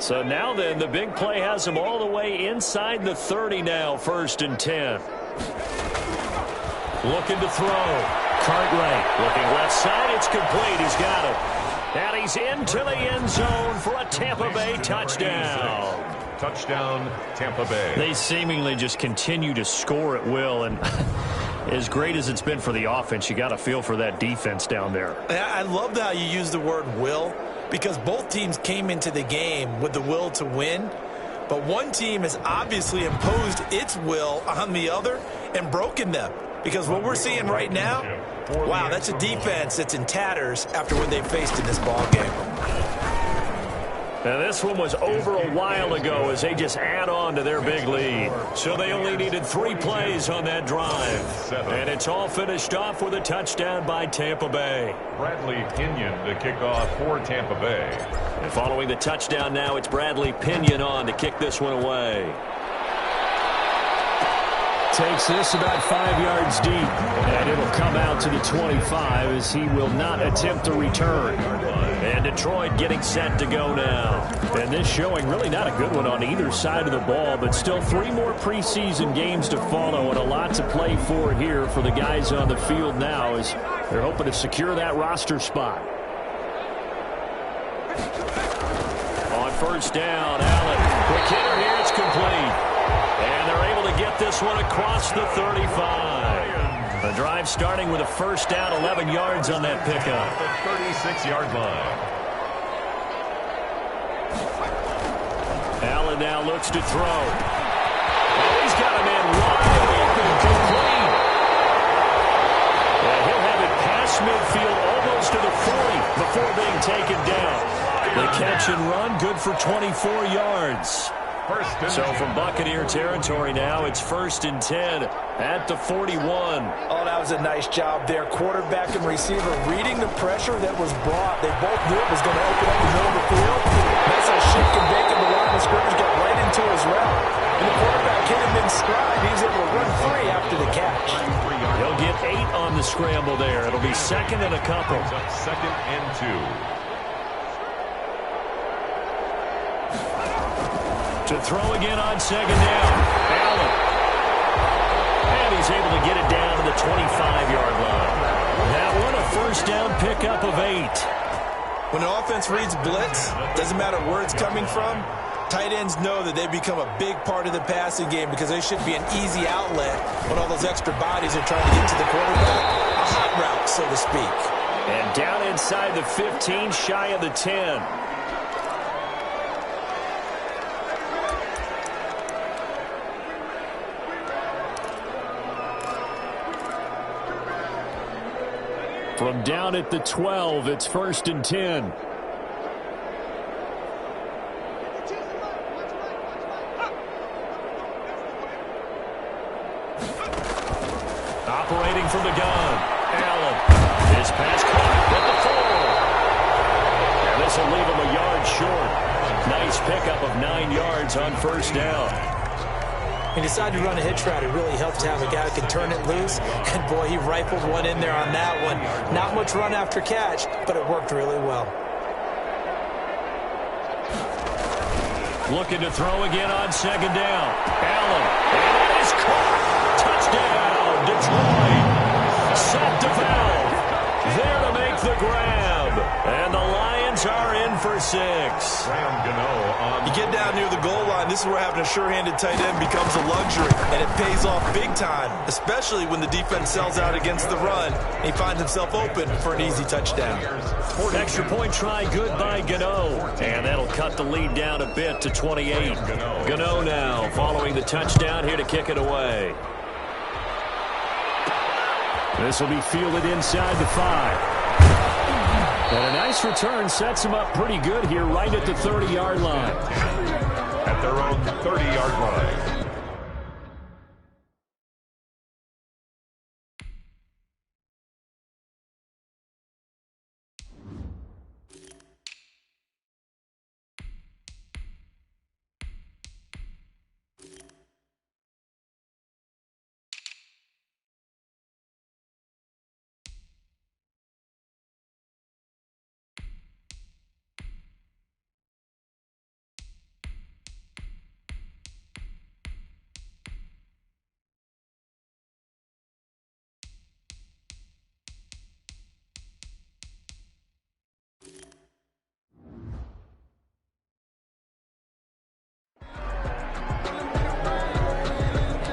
So now then, the big play has him all the way inside the 30 now, 1st and 10. Looking to throw. Cartwright looking left side. It's complete. He's got it. And he's into the end zone for a Tampa Bay touchdown. Touchdown, Tampa Bay. They seemingly just continue to score at will, and as great as it's been for the offense, you got to feel for that defense down there. I love how you use the word will, because both teams came into the game with the will to win, but one team has obviously imposed its will on the other and broken them. Because what we're seeing right now, wow, that's a defense that's in tatters after what they faced in this ball game. Now this one was over a while ago as they just add on to their big lead. So they only needed 3 plays on that drive. And it's all finished off with a touchdown by Tampa Bay. Bradley Pinion to kick off for Tampa Bay. And following the touchdown now, it's Bradley Pinion on to kick this one away. Takes this about 5 yards deep, and it'll come out to the 25 as he will not attempt to return. And Detroit getting set to go now. And this showing really not a good one on either side of the ball, but still 3 more preseason games to follow and a lot to play for here for the guys on the field now as they're hoping to secure that roster spot. On first down, Allen. Quick hitter here, it's complete. And they're able to get this one across the 35. The drive starting with a first down, 11 yards on that pickup. The 36-yard line. Allen now looks to throw. Oh, he's got a man wide open, complete. And he'll have it past midfield, almost to the 40 before being taken down. The catch and run, good for 24 yards. So from Buccaneer territory now, it's 1st and 10 at the 41. Oh, that was a nice job there. Quarterback and receiver reading the pressure that was brought. They both knew it was going to open up the middle of the field. That's how Schick and Bacon, the line of scrimmage, got right into his route. And the quarterback hit him in stride. He was able to run free after the catch. He'll get 8 on the scramble there. It'll be 2nd and a couple. 2nd and 2. To throw again on 2nd down. Allen. And he's able to get it down to the 25-yard line. That one a first down pickup of 8. When an offense reads blitz, doesn't matter where it's coming from, tight ends know that they become a big part of the passing game because they should be an easy outlet when all those extra bodies are trying to get to the quarterback. A hot route, so to speak. And down inside the 15, shy of the 10. From down at the 12, it's 1st and 10. Operating from the gun. Allen. His pass caught at the 4. And this will leave him a yard short. Nice pickup of 9 yards on first down. He decided to run a hitch route. It really helped to have a guy who can turn it loose. And, boy, he rifled one in there on that one. Not much run after catch, but it worked really well. Looking to throw again on 2nd down. Allen. And it is caught. Touchdown, Detroit. Set to valve. There to make the grab. And the Lions are in for 6. You get down near the goal line, this is where having a sure-handed tight end becomes a luxury, and it pays off big time, especially when the defense sells out against the run, and he finds himself open for an easy touchdown. Extra point try good by Gano, and that'll cut the lead down a bit to 28. Gano now following the touchdown here to kick it away. This will be fielded inside the 5. And a nice return sets him up pretty good here right at the 30-yard line. At their own 30-yard line.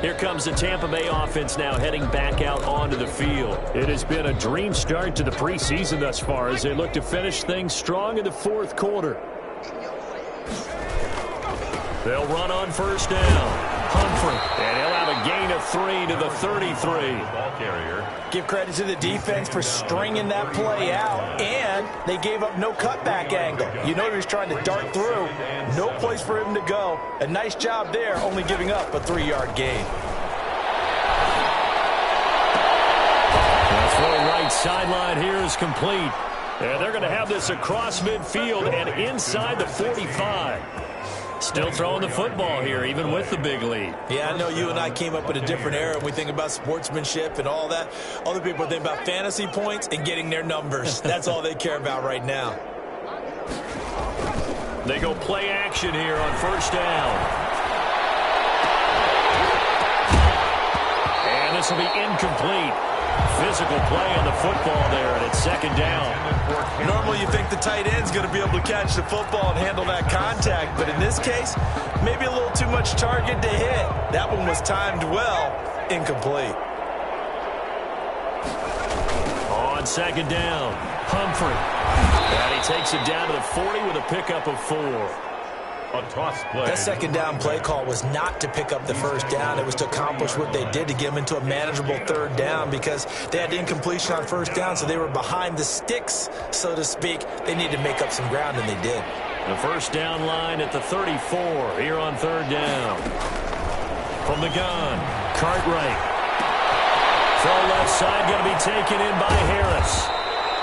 Here comes the Tampa Bay offense now heading back out onto the field. It has been a dream start to the preseason thus far as they look to finish things strong in the fourth quarter. They'll run on first down. Humphrey, and he'll have a gain of 3 to the 33. Ball carrier. Give credit to the defense for stringing that play out, and they gave up no cutback angle. You know he was trying to dart through. No place for him to go. A nice job there, only giving up a 3-yard gain. The throw right sideline here is complete. And they're going to have this across midfield and inside the 45. Still throwing the football here, even with the big lead. Yeah, I know you and I came up in a different era, and we think about sportsmanship and all that. Other people think about fantasy points and getting their numbers. That's all they care about right now. They go play action here on first down. And this will be incomplete. Physical play on the football there, and it's second down. Normally you think the tight end's going to be able to catch the football and handle that contact, but in this case, maybe a little too much target to hit. That one was timed well, incomplete. On second down, Humphrey. And he takes it down to the 40 with a pickup of 4. A toss play. That second down play call was not to pick up the first down. It was to accomplish what they did to get them into a manageable third down because they had incompletion on first down, so they were behind the sticks, so to speak. They needed to make up some ground, and they did. The first down line at the 34 here on third down. From the gun, Cartwright. Throw left side going to be taken in by Harris.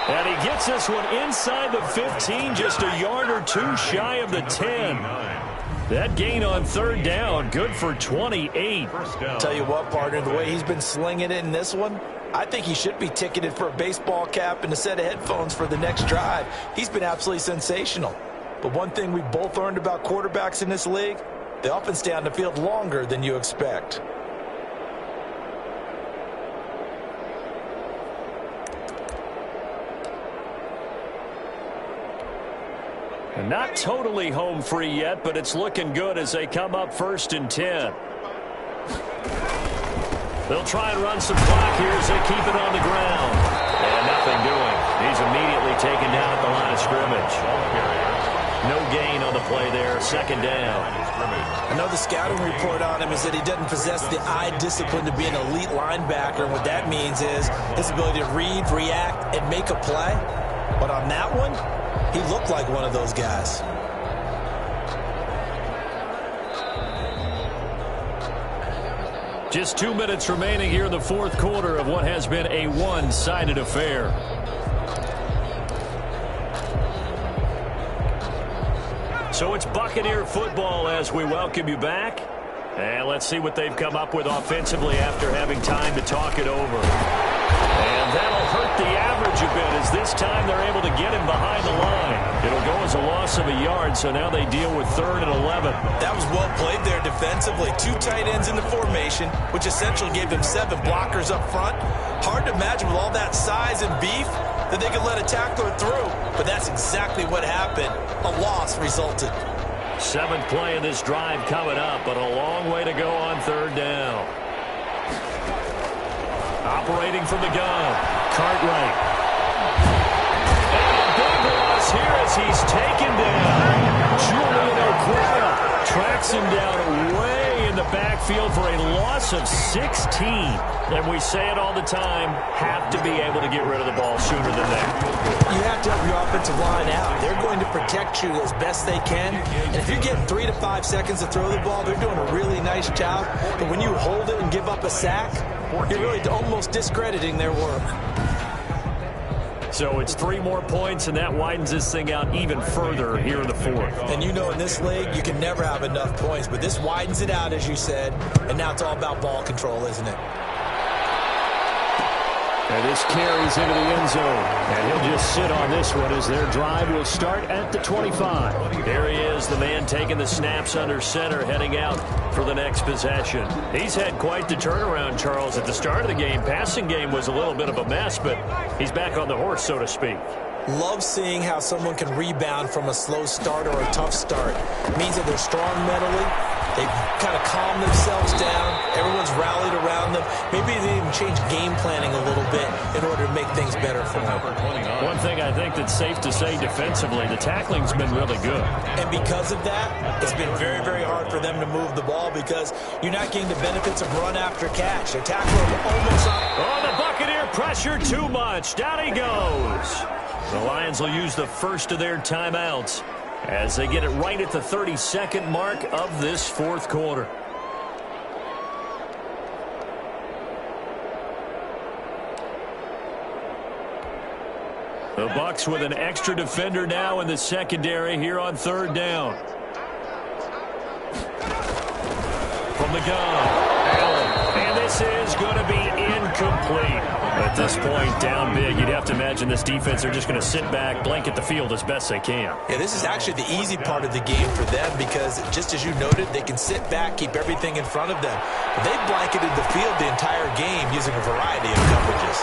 And he gets this one inside the 15, just a yard or two shy of the 10. That gain on third down, good for 28. Tell you what, partner, the way he's been slinging it in this one, I think he should be ticketed for a baseball cap and a set of headphones for the next drive. He's been absolutely sensational. But one thing we both learned about quarterbacks in this league, they often stay on the field longer than you expect. Not totally home free yet, but it's looking good as they come up first and 10. They'll try and run some clock here as they keep it on the ground. And nothing doing. He's immediately taken down at the line of scrimmage. No gain on the play there. Second down. I know the scouting report on him is that he doesn't possess the eye discipline to be an elite linebacker. And what that means is his ability to read, react, and make a play. But on that one, he looked like one of those guys. Just 2 minutes remaining here in the fourth quarter of what has been a one-sided affair. So it's Buccaneer football as we welcome you back. And let's see what they've come up with offensively after having time to talk it over. And that'll hurt the average a bit as this time they're able to get him behind the line. It'll go as a loss of a yard, so now they deal with 3rd and 11. That was well played there defensively. 2 tight ends in the formation, which essentially gave them 7 blockers up front. Hard to imagine with all that size and beef, that they could let a tackler through, but that's exactly what happened. A loss resulted. 7th play of this drive coming up, but a long way to go on 3rd down. Operating from the gun, Cartwright. And a big loss here as he's taken down. Julian Okwara tracks him down way in the backfield for a loss of 16. And we say it all the time, have to be able to get rid of the ball sooner than that. You have to help your offensive line out. They're going to protect you as best they can. And if you're getting 3 to 5 seconds to throw the ball, they're doing a really nice job. But when you hold it and give up a sack, you're really almost discrediting their work. So it's 3 more points, and that widens this thing out even further here in the 4th. And you know in this league, you can never have enough points. But this widens it out, as you said. And now it's all about ball control, isn't it? And this carries into the end zone. And he'll just sit on this one as their drive will start at the 25. There he is, the man taking the snaps under center, heading out for the next possession. He's had quite the turnaround, Charles. At the start of the game, passing game was a little bit of a mess, but he's back on the horse, so to speak. Love seeing how someone can rebound from a slow start or a tough start. It means that they're strong mentally. They've kind of calmed themselves down. Everyone's rallied around them. Maybe they even change game planning a little bit in order to make things better for them. One thing I think that's safe to say defensively, the tackling's been really good. And because of that, it's been very, very hard for them to move the ball because you're not getting the benefits of run after catch. Their tackler almost up. Oh, the Buccaneer pressure too much. Down he goes. The Lions will use the first of their timeouts as they get it right at the 32nd mark of this 4th quarter. The Bucs with an extra defender now in the secondary here on 3rd down. From the gun, Allen. And this is going to be incomplete. At this point, down big, you'd have to imagine this defense are just going to sit back, blanket the field as best they can. Yeah, this is actually the easy part of the game for them because, just as you noted, they can sit back, keep everything in front of them. But they blanketed the field the entire game using a variety of coverages.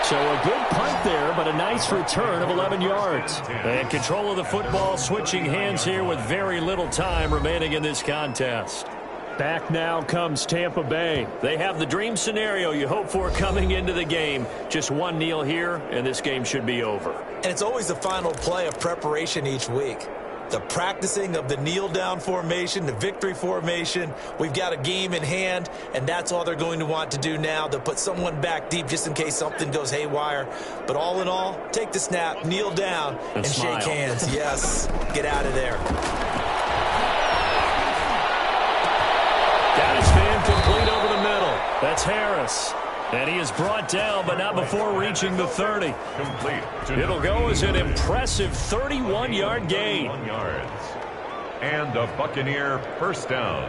So a good punt there, but a nice return of 11 yards. And control of the football switching hands here with very little time remaining in this contest. Back now comes Tampa Bay. They have the dream scenario you hope for coming into the game. Just one kneel here, and this game should be over. And it's always the final play of preparation each week. The practicing of the kneel-down formation, the victory formation. We've got a game in hand, and that's all they're going to want to do now. They'll put someone back deep just in case something goes haywire. But all in all, take the snap, kneel down, and shake hands. Yes, get out of there. Got his man complete over the middle. That's Harris. And he is brought down, but not before reaching the 30. Complete. It'll go as an impressive 31-yard gain. 31 yards. And a Buccaneer first down.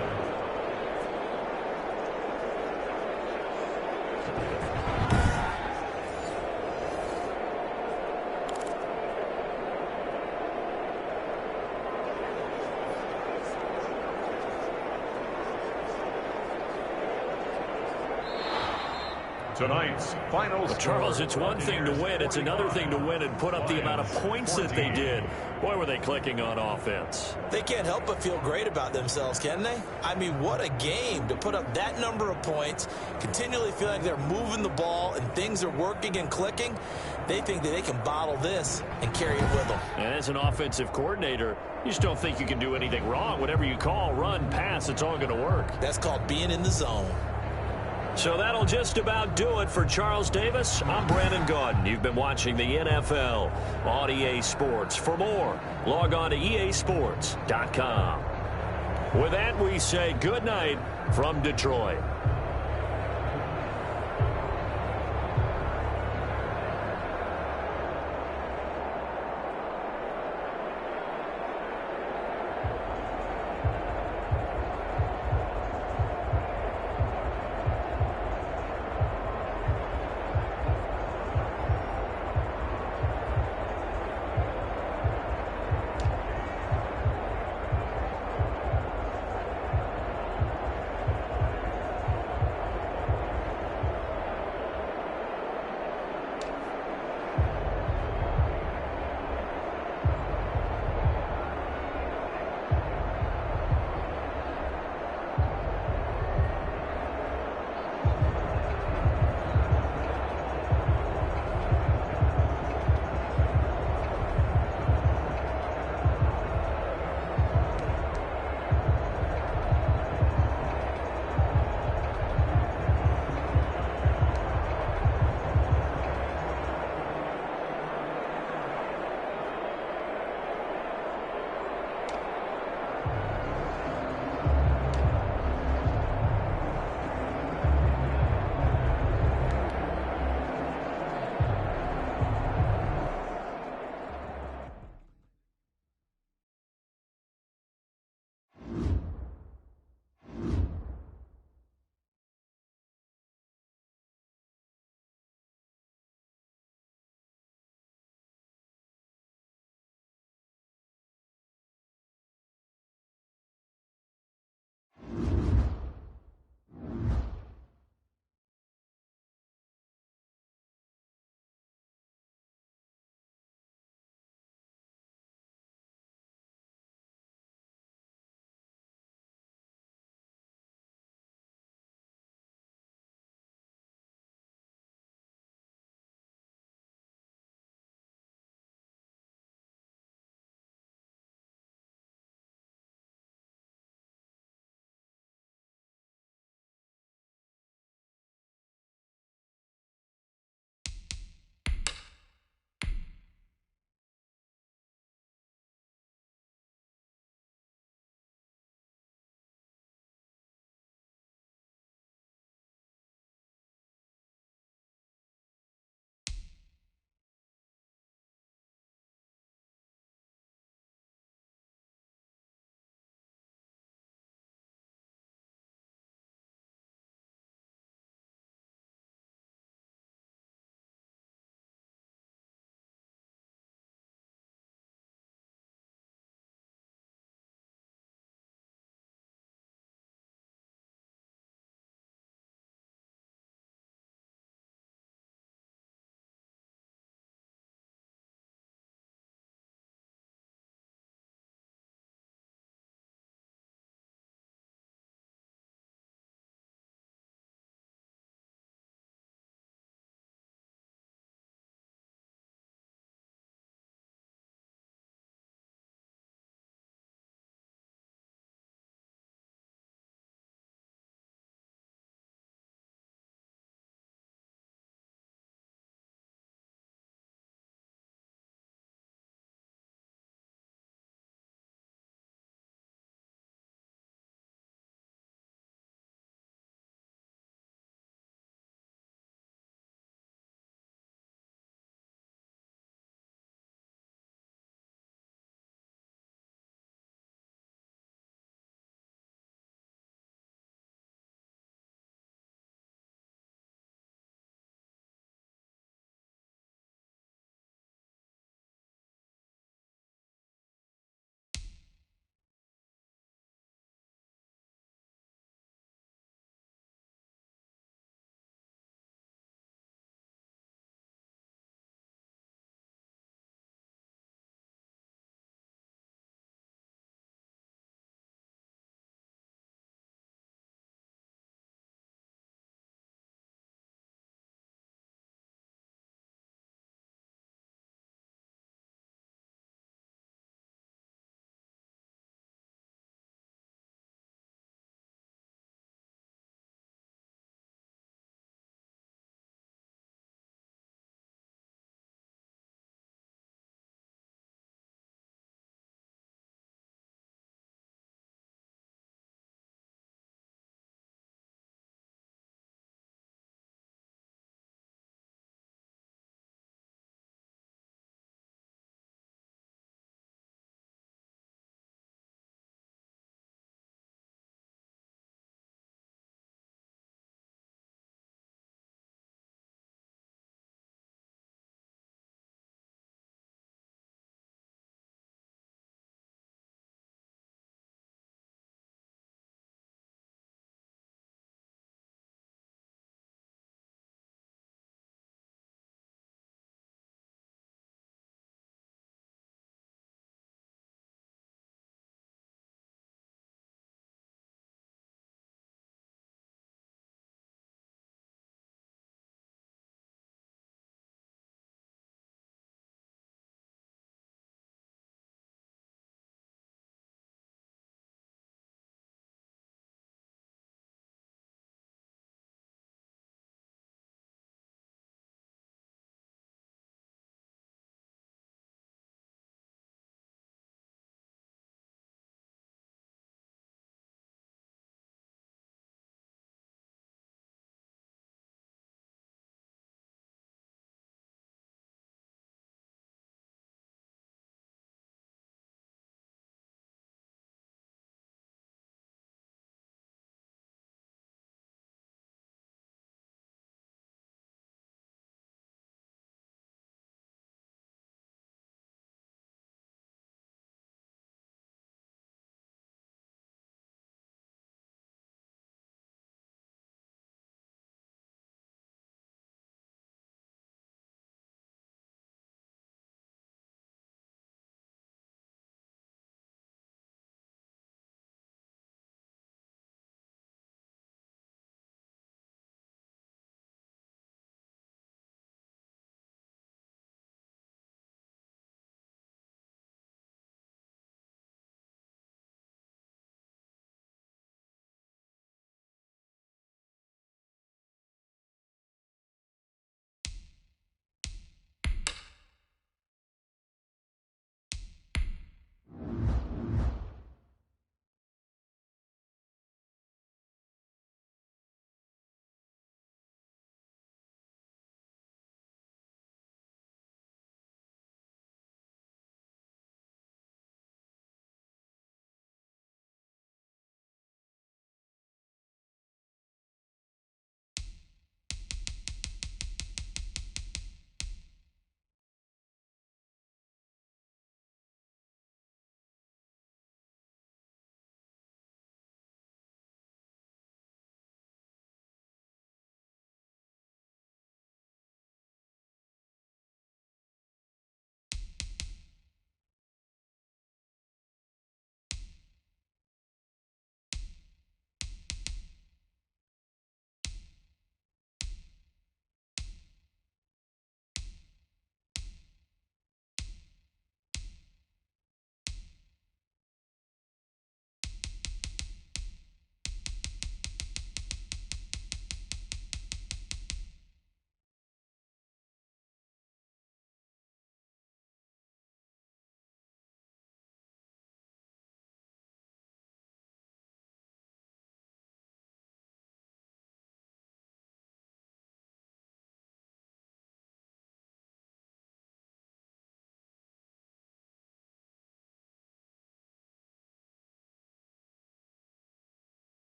Tonight's final score. Charles, it's one thing to win. It's another thing to win and put up the amount of points that they did. Boy, were they clicking on offense. They can't help but feel great about themselves, can they? I mean, what a game to put up that number of points, continually feel like they're moving the ball and things are working and clicking. They think that they can bottle this and carry it with them. And as an offensive coordinator, you just don't think you can do anything wrong. Whatever you call, run, pass, it's all going to work. That's called being in the zone. So that'll just about do it for Charles Davis. I'm Brandon Gaudin. You've been watching the NFL on EA Sports. For more, log on to easports.com. With that, we say good night from Detroit.